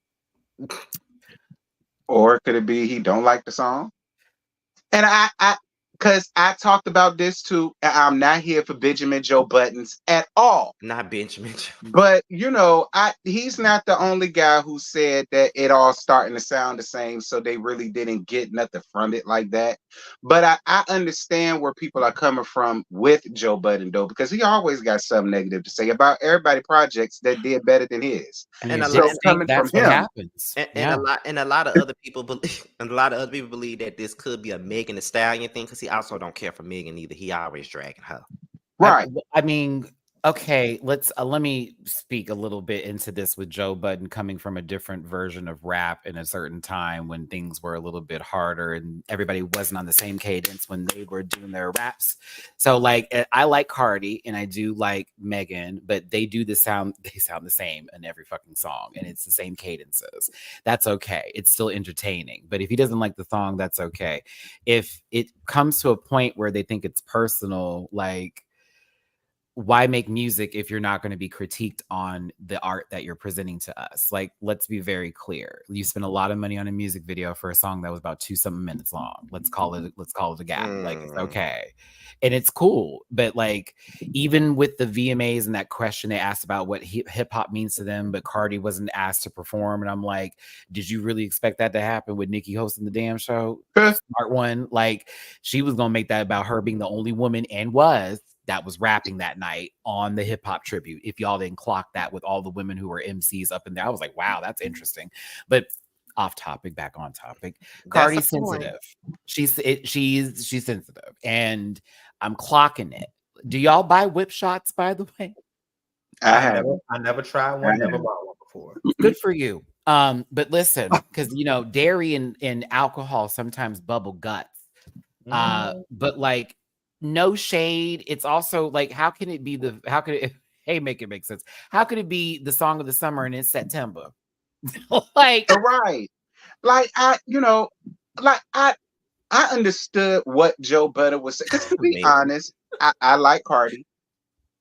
Or could it be he don't like the song? And because I talked about this too. I'm not here for Benjamin Joe Buttons at all. Not Benjamin. But he's not the only guy who said that it all starting to sound the same, so they really didn't get nothing from it like that. But I understand where people are coming from with Joe Budden though, because he always got something negative to say about everybody projects that did better than his. And a lot of other people believe that this could be a Megan Thee Stallion thing, because he also don't care for Megan either. He always dragging her. Right. I mean, okay, let me speak a little bit into this with Joe Budden coming from a different version of rap in a certain time when things were a little bit harder and everybody wasn't on the same cadence when they were doing their raps. So like I like Cardi and I do like Megan, but they sound the same in every fucking song and it's the same cadences. That's okay. It's still entertaining. But if he doesn't like the song, that's okay. If it comes to a point where they think it's personal, like, why make music if you're not going to be critiqued on the art that you're presenting to us? Like, let's be very clear. You spent a lot of money on a music video for a song that was about 2-something minutes long. Let's call it a gap. Like, it's okay. And it's cool. But like, even with the VMAs and that question they asked about what hip hop means to them, but Cardi wasn't asked to perform. And I'm like, did you really expect that to happen with Nicki hosting the damn show? Smart one. Like, she was going to make that about her being the only woman that was rapping that night on the hip hop tribute. If y'all didn't clock that with all the women who were MCs up in there, I was like, wow, that's interesting. But off topic, back on topic. Cardi's sensitive. She's sensitive, and I'm clocking it. Do y'all buy whip shots, by the way? I never tried one. Never bought one before. Good for you. But listen, because dairy and alcohol sometimes bubble guts. But like, no shade. It's also like, how can it make it make sense? How could it be the song of the summer and it's September? Like, right. Like, I understood what Joe Budden was saying. Because to be honest, I like Cardi.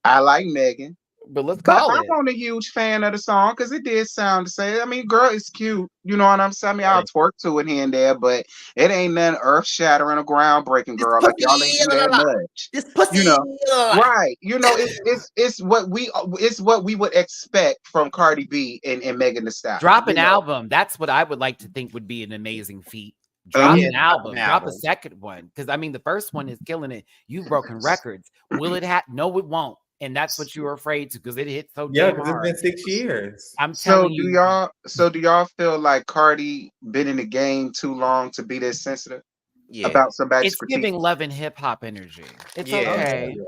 I like Megan. but let's But call I'm it. not a huge fan of the song because it did sound the same. I mean, girl, it's cute. You know what I'm saying? I mean, I'll twerk to it here and there, but it ain't nothing earth shattering or groundbreaking, This girl. Like y'all ain't pussy, do la, la, that la. much. This pussy. You know, la, la, la. right? You know, it's what we would expect from Cardi B and Megan Thee Stallion. Drop an you know? album. That's what I would like to think would be an amazing feat. Drop Yeah, an album. Drop a second one. Because I mean, the first one is killing it. You've broken records. Will it have? No, it won't. And that's what you were afraid to, because it hit so damn because hard. it's been 6 years. I'm So telling do you. y'all feel like Cardi been in the game too long to be this sensitive Yeah. about somebody's It's critique? giving love and hip hop energy. It's Yeah. okay. Yeah.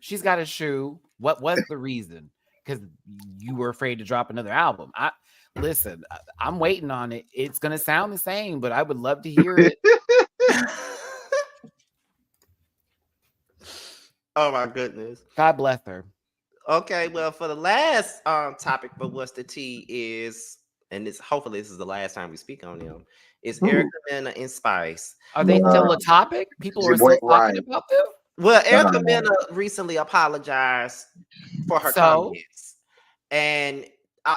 She's got a shoe. What was the reason? Because you were afraid to drop another album. Listen, I'm waiting on it. It's gonna sound the same, but I would love to hear it. Oh my goodness. God bless her. Okay, well, for the last topic for What's the Tea is, and this hopefully this is the last time we speak on them, is Erica Mena and Spice. Are they still a topic? People are still talking about them? Well, Erica Mena recently apologized for her comments. And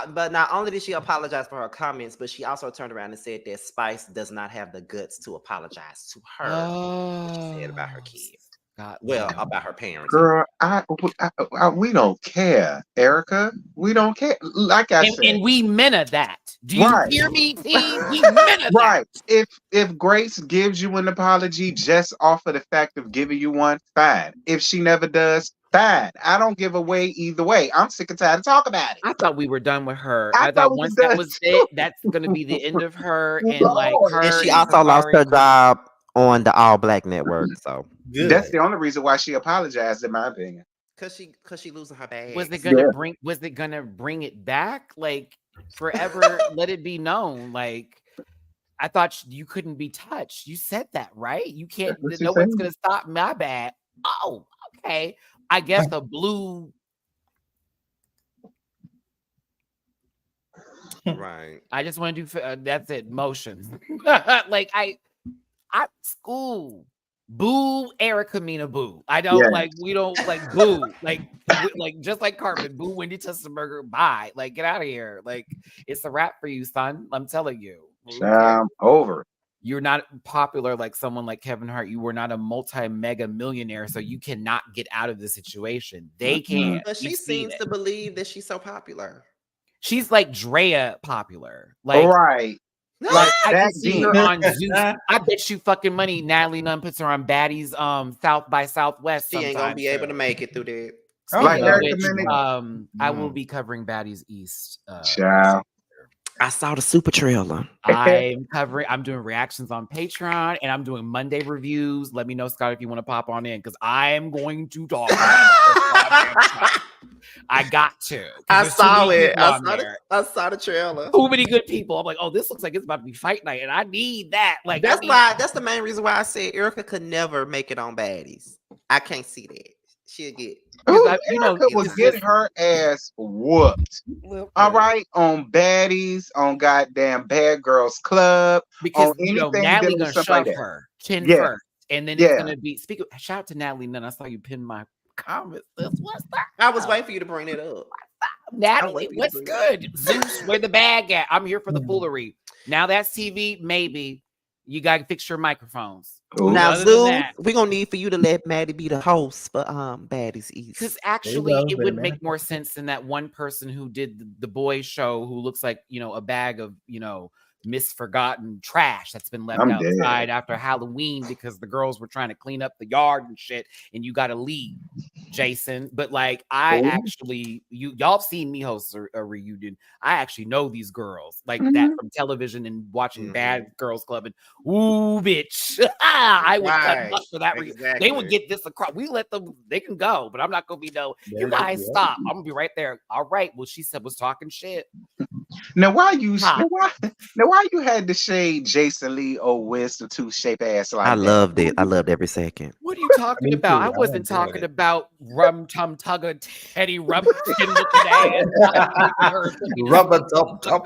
but not only did she apologize for her comments, but she also turned around and said that Spice does not have the guts to apologize to her for what she said about her kids. God, about her parents. Girl, we don't care, Erica. We don't care. Like I said, and we meant that. Do you hear me, T? We meant right. If Grace gives you an apology just off of the fact of giving you one, fine. If she never does, fine. I don't give away either way. I'm sick and tired of talking about it. I thought we were done with her. I thought once that was it, that's gonna be the end of her. And like her, and she also lost her job on the All Black Network. So that's the only reason why she apologized, in my opinion. Cause she losing her bag. Was it gonna bring it back? Like forever, let it be known. Like I thought you couldn't be touched. You said that, right? You can't. No one's gonna stop my bag. Oh, okay. I guess a blue. Right. I just want to do that's it. Motions. Like I school. Boo Erica Mena boo. I don't we don't like boo. Like just like Carmen, boo Wendy Tussenberger, bye. Like get out of here. Like it's a wrap for you, son. I'm telling you. Over. You're not popular like someone like Kevin Hart. You were not a multi-mega millionaire, so you cannot get out of the situation. They can. But she seems to believe that she's so popular. She's like Drea popular. Like right. Like I can see her on Zeus. I bet you fucking money Natalie Nunn puts her on Baddies South by Southwest. She ain't gonna be able to make it through that. I will be covering Baddies East. Ciao. I saw the super trailer. I'm doing reactions on Patreon and I'm doing Monday reviews. Let me know, Scott, if you want to pop on in because I am going to talk. I got to. I saw it. I saw the trailer. Too many good people. I'm like, oh, this looks like it's about to be fight night, and I need that. Like that's the main reason why I said Erica could never make it on Baddies. I can't see that. She'll get. Erica was getting her ass whooped. All right, on Baddies, on goddamn Bad Girls Club, because on anything Natalie gonna shove like her chin first, and then it's gonna be. Shout out to Natalie Nunn. I saw you pin my comments. What's that? I was waiting for you to bring it up. Natalie, what's good? Zeus, where the bag at? I'm here for the foolery. Now that's TV, maybe. You gotta fix your microphones. Now, Zeus, we're gonna need for you to let Maddie be the host for Baddies East. Because actually, it would make more sense than that one person who did the boys show who looks like a bag of misforgotten trash that's been left outside after Halloween because the girls were trying to clean up the yard and shit, and you got to leave, Jason. But like, y'all seen me host a reunion. I actually know these girls like that from television and watching Bad Girls Club. And ooh, bitch, I would cut up for that. Exactly. They would get this across. We let them. They can go, but I'm not gonna be you guys stop. I'm gonna be right there. All right. Well, she said was talking shit. Now why you had to shade Jason Lee Wiz the two shape ass like I loved it. I loved every second. What are you talking about? I wasn't talking about Rum Tum Tugger Teddy Rubber looking ass. Rubber Tum Tum.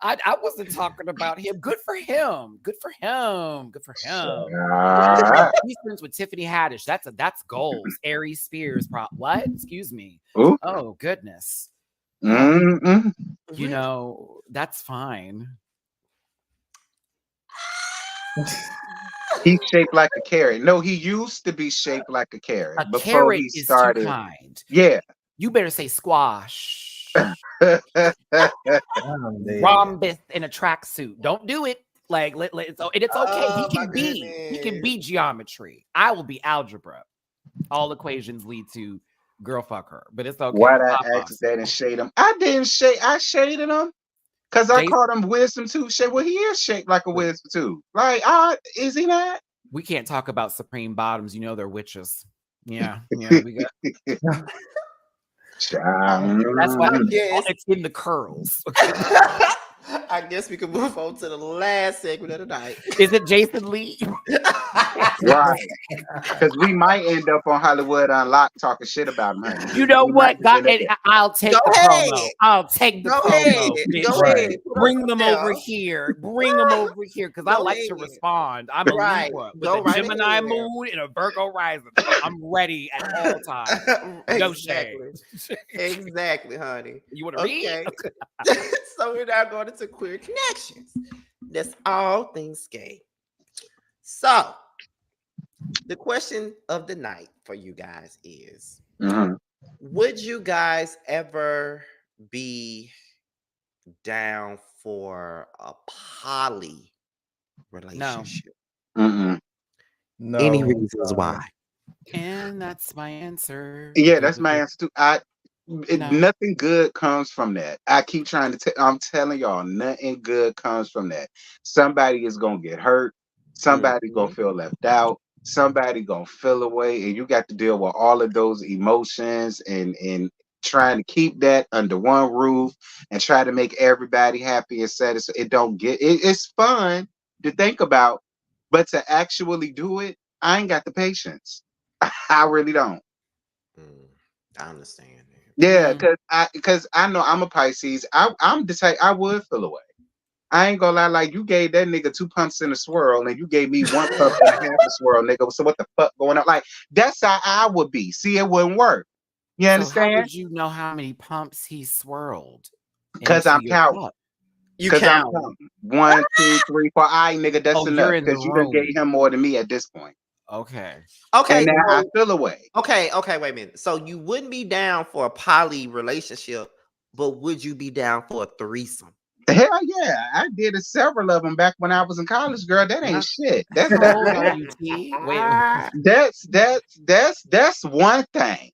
I wasn't talking about him. Good for him. Good for him. Good for him. He's friends with Tiffany Haddish. That's goals. Aries Spears. What? Excuse me. Ooh. Oh goodness. Mm-mm. You know, that's fine. He's shaped like a carrot. No, he used to be shaped like a carrot A before carrot he is started. too kind. Yeah. You better say squash. I'm dead. Rhombus in a tracksuit. Don't do it. Like it's okay. Oh, He my can be geometry. I will be algebra. All equations lead to girl fuck her, but it's okay. Why'd I ask that and shade him? I didn't shade. I shaded him because I Jason- called him wisdom tooth shade. Well, he is shaped like a wisdom tooth. Like, is he not? We can't talk about Supreme Bottoms. You know they're witches. Yeah, we got. That's why it's in the curls. I guess we can move on to the last segment of the night. Is it Jason Lee? Right. Because we might end up on Hollywood Unlocked talking shit about him. Honey. You know We what? might end up I'll take Go the ahead. promo. I'll take the Go promo. ahead. bitch. Go Right. ahead. Put Bring us them down. over here. Bring them over here because I Go like to ahead. respond. I'm a Right. Libra with Go a right Gemini ahead. moon and a Virgo rising. I'm ready at all times. No shade. Exactly, honey. You want to Okay. read? So we're now going into queer connections. That's all things gay. So the question of the night for you guys is: Mhm. would you guys ever be down for a poly relationship? Mm-mm. No, Any reasons sorry. why? And that's my answer. Yeah, that's my answer too. No. Nothing good comes from that. I keep trying to I'm telling y'all, nothing good comes from that. Somebody is gonna get hurt. Somebody gonna feel left out. Somebody gonna feel away, and you got to deal with all of those emotions and trying to keep that under one roof and try to make everybody happy and satisfied. It's fun to think about, but to actually do it, I ain't got the patience. I really don't. I understand that. Yeah, because I know I'm a Pisces. I'm the type I would feel away. I ain't gonna lie, like you gave that nigga 2 pumps in a swirl, and you gave me 1 pump and a half a swirl, nigga. So what the fuck going on? Like that's how I would be. See, it wouldn't work. You So how understand? would you know how many pumps he swirled? Because into I'm your counting. cup? You Because I'm count. counting. 1, 2, 3, 4. Nigga, that's Oh, enough. you're in the Because you done room. gave him more than me at this point. Okay. Okay. And now I so- feel away. okay. Wait a minute. So you wouldn't be down for a poly relationship, but would you be down for a threesome? Hell yeah, I did several of them back when I was in college, girl. That ain't shit. That's How old are you, T? Wait. that's one thing.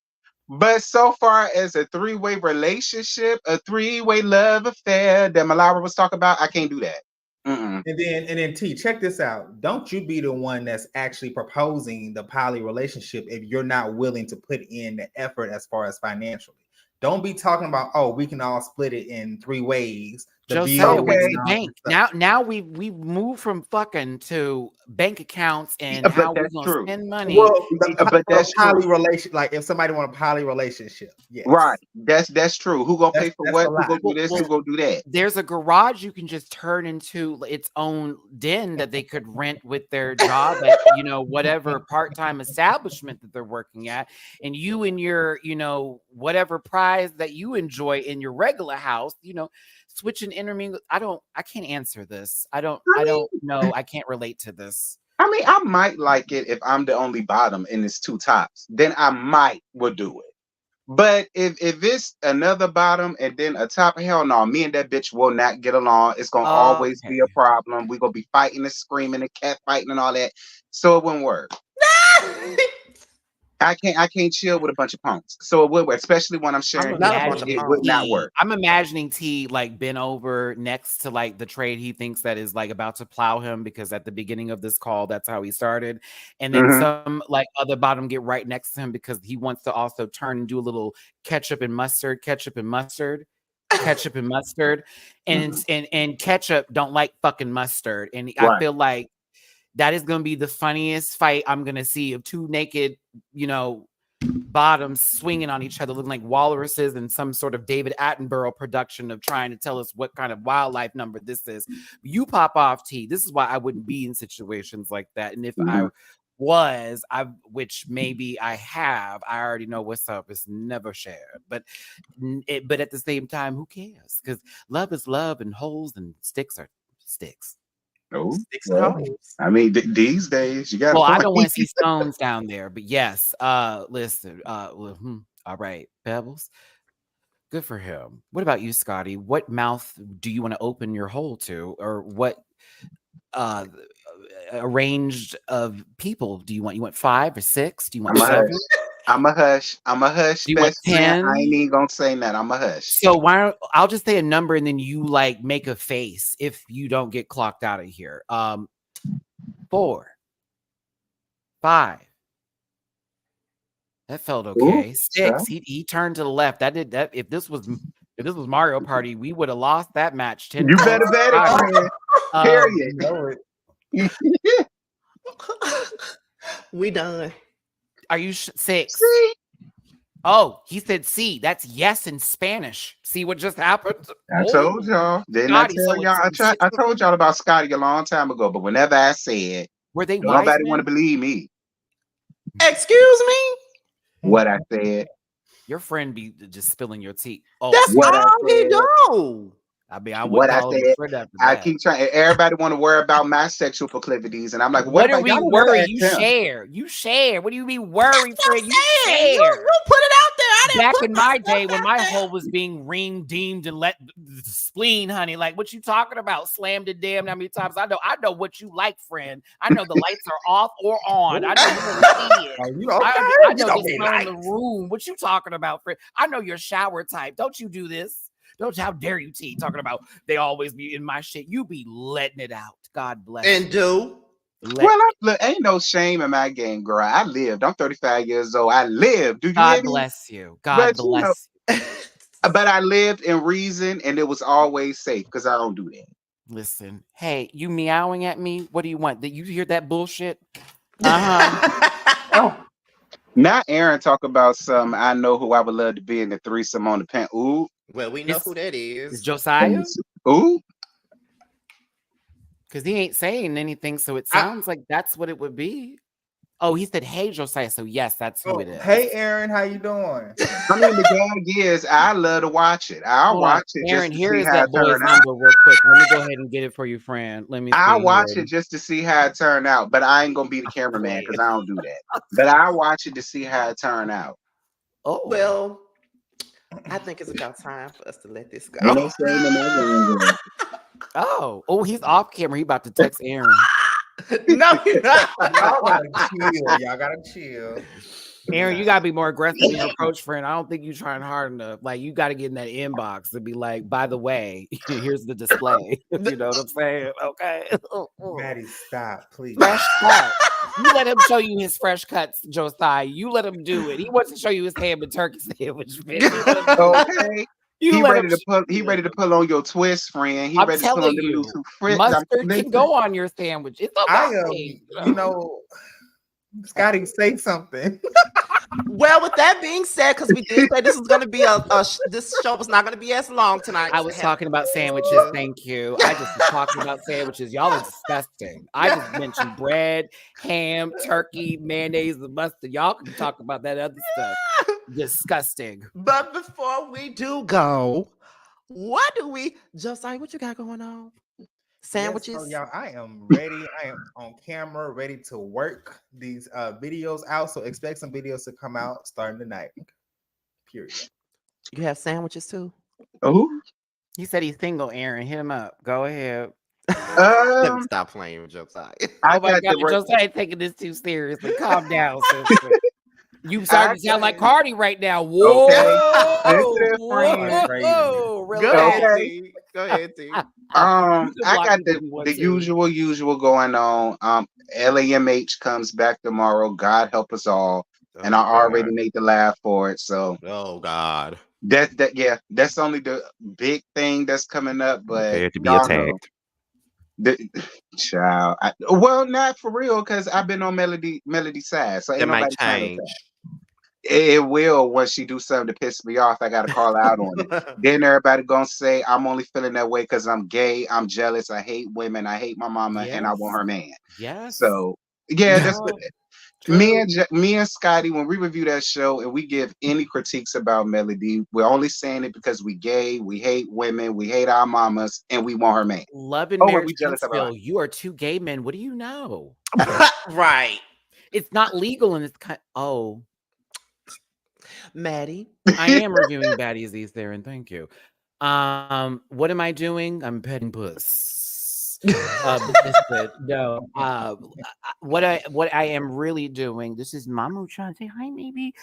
But so far as a 3-way relationship, a 3-way love affair that Malara was talking about, I can't do that. Mm-mm. And then T, check this out. Don't you be the one that's actually proposing the poly relationship if you're not willing to put in the effort as far as financially. Don't be talking about, oh, we can all split it in 3 ways. Josiah Okay. went to the bank. Now we've moved from fucking to bank accounts and But how we're that's gonna true. spend money. Well, But that's poly true. relation, like if somebody want a poly relationship, yes. Right. That's true. Who gonna pay for That's what? a Who lot. gonna do this? Who gonna do that? There's a garage you can just turn into its own den that they could rent with their job at, whatever part-time establishment that they're working at. And you and your, whatever prize that you enjoy in your regular house, switch and intermingle. I can't answer this. I don't know. I can't relate to this. I mean, I might like it if I'm the only bottom and it's 2 tops. Then I would do it. But if it's another bottom and then a top, hell no, me and that bitch will not get along. It's gonna always be a problem. We're gonna be fighting and screaming and cat fighting and all that. So it wouldn't work. I can't chill with a bunch of punks. So it would work, especially when I'm sharing. It would not work. I'm imagining T like bent over next to like the trade he thinks that is like about to plow him, because at the beginning of this call, that's how he started. And then some like other bottom get right next to him because he wants to also turn and do a little ketchup and mustard. And ketchup don't like fucking mustard. And I feel like that is going to be the funniest fight I'm going to see of 2 naked, bottoms swinging on each other, looking like walruses in some sort of David Attenborough production of trying to tell us what kind of wildlife number this is. You pop off, T. This is why I wouldn't be in situations like that. And if I was, which maybe I have, I already know what's up. It's never shared. But at the same time, who cares? Because love is love, and holes and sticks are sticks. Oh, well, I mean, these days you got. Well, I don't want to see stones down there, but yes. Listen. All right, Pebbles. Good for him. What about you, Scotty? What mouth do you want to open your hole to, or what arranged of people do you want? You want 5 or 6? Do you want 7? I'm a hush. Do you want 10? I ain't even gonna say that. I'm a hush. So I'll just say a number and then you like make a face if you don't get clocked out of here. 4, 5. That felt okay. 6. He turned to the left. That did that. If this was Mario Party, we would have lost that match. 10. You better bet it, friend. Period. We done. Are you 6? Oh, he said C. That's yes in Spanish. See what just happened? I told y'all. Didn't I tell y'all? I told y'all about Scotty a long time ago, but whenever I said, nobody want to believe me. Excuse me? What I said. Your friend be just spilling your tea. Oh, that's all he do. I mean, what I said. I keep trying. Everybody want to worry about my sexual proclivities, and I'm like, what are we worried? You share. What do you mean worried, friend? You share. You put it out there. I didn't Back in my day when my hole was being deemed and let the spleen, honey. Like, what you talking about? Slammed it damn how many times? I know what you like, friend. I know the lights are off or on. I know you see it. I know the smell in the room. What you talking about, friend? I know your shower type. Don't you do this? How dare you, T, talking about they always be in my shit. You be letting it out. God bless you. And do. Ain't no shame in my game, girl. I lived. I'm 35 years old. I lived. Do you God bless you. God bless you. But I lived in reason, and it was always safe because I don't do that. Listen, hey, you meowing at me? What do you want? Did you hear that bullshit? Oh. Now Aaron talk about some. I know who I would love to be in the threesome on the pen. Ooh. Well, we know who that is. Is Josiah? Ooh. Because he ain't saying anything, so it sounds like that's what it would be. Oh, he said, "Hey, Josiah." So yes, that's who it is. Hey, Aaron, how you doing? I mean, the gag is, I love to watch it. I'll watch it. Aaron, here is that boy's number real quick. Let me go ahead and get it for you, friend. I'll watch it just to see how it turned out, but I ain't gonna be the cameraman because I don't do that. But I'll watch it to see how it turned out. Oh well, I think it's about time for us to let this go. Oh, he's off camera. He about to text Aaron. No, you're not. Y'all gotta chill. Aaron, you gotta be more aggressive in your approach, friend. I don't think you're trying hard enough. Like, you gotta get in that inbox and be like, by the way, here's the display. You know what I'm saying? Okay. Maddie, stop, please. Fresh cut. You let him show you his fresh cuts, Josiah. You let him do it. He wants to show you his ham and turkey sandwich. Okay. He ready to pull on your twist, friend. I'm telling you, mustard can go on your sandwich. It's okay. You know, Scotty, say something. Well, with that being said, because we did say this was going to be this show was not going to be as long tonight. I was talking about sandwiches. Thank you. I just was talking about sandwiches. Y'all are disgusting. I just mentioned bread, ham, turkey, mayonnaise, and mustard. Y'all can talk about that other stuff. Disgusting. But before we do go, Josiah, what you got going on? Sandwiches? Yes, so y'all, I am ready. I am on camera, ready to work these videos out. So expect some videos to come out starting tonight. Period. You have sandwiches too? Oh, he said he's single. Aaron, hit him up. Go ahead. Let me stop playing with Josiah. Oh my God, Josiah taking this too seriously. Calm down, sister. You starting to sound like Cardi right now. Whoa! Okay. Whoa. Really? Go ahead, T. I got the usual going on. LAMH comes back tomorrow. God help us all. And I already made the laugh for it. So oh God. That's only the big thing that's coming up. But to be attacked. Child. Well, not for real, because I've been on Melody side. So ain't nobody change. It will once she do something to piss me off. I got to call out on it. Then everybody gonna say I'm only feeling that way because I'm gay. I'm jealous. I hate women. I hate my mama, and I want Yes. her man. Yes. So yeah, that's No, me true. me and Scotty. When we review that show and we give any critiques about Melody, we're only saying it because we gay. We hate women. We hate our mamas, and we want her man. Love and Oh, and Marriage we jealous of her life. Huntsville. You are two gay men. What do you know? Right. It's not legal and it's kind. Oh, Maddie. I am reviewing Baddies these there, and thank you. What am I doing? I'm petting puss. Listen, no. What I am really doing. This is Mamu trying to say hi, maybe.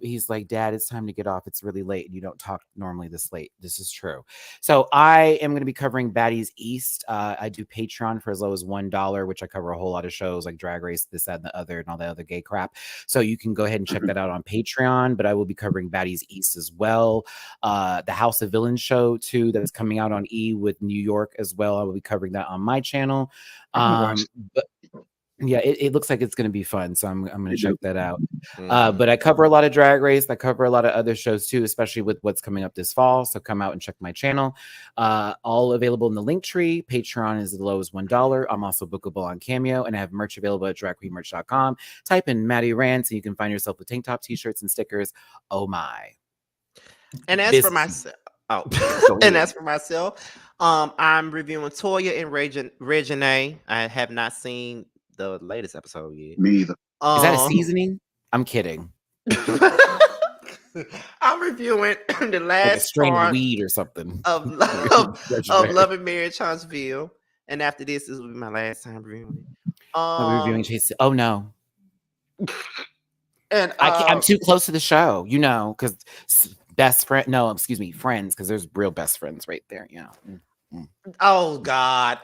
He's like, Dad, it's time to get off. It's really late, and you don't talk normally this late. This is true. So I am going to be covering Baddies East. I do Patreon for as low as $1, which I cover a whole lot of shows like Drag Race, this, that, and the other, and all that other gay crap. So you can go ahead and check that out on Patreon. But I will be covering Baddies East as well. The House of Villains show too, that's coming out on E with New York as well. I will be covering that on my channel. But yeah, it looks like it's going to be fun, so I'm going to check that out. But I cover a lot of Drag Race. I cover a lot of other shows too, especially with what's coming up this fall. So come out and check my channel. All available in the link tree. Patreon is as low as $1. I'm also bookable on Cameo, and I have merch available at dragqueenmerch.com. Type in Maddie Rants, and you can find yourself with tank top, t-shirts, and stickers. Oh my! And as for myself, I'm reviewing Toya and Regine. I have not seen the latest episode yet. Me either. Is that a seasoning? I'm kidding. I'm reviewing the last like a strain part of weed or something of Love and Marriage Huntsville, and after this will be my last time reviewing it. I'm reviewing Chase. Oh no! And I'm too close to the show, because best friend. No, excuse me, friends, because there's real best friends right there. Oh God.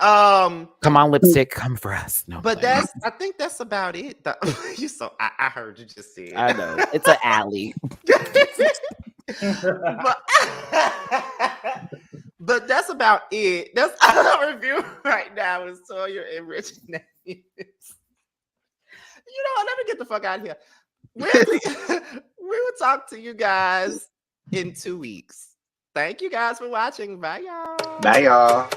Come on, lipstick, come for us. No, but I think that's about it. I heard you just say it. I know it's an alley. but that's about it. That's our review right now is Sawyer and Rich Names. You know what? Let me get the fuck out of here. We will talk to you guys in 2 weeks. Thank you guys for watching. Bye, y'all. Bye, y'all.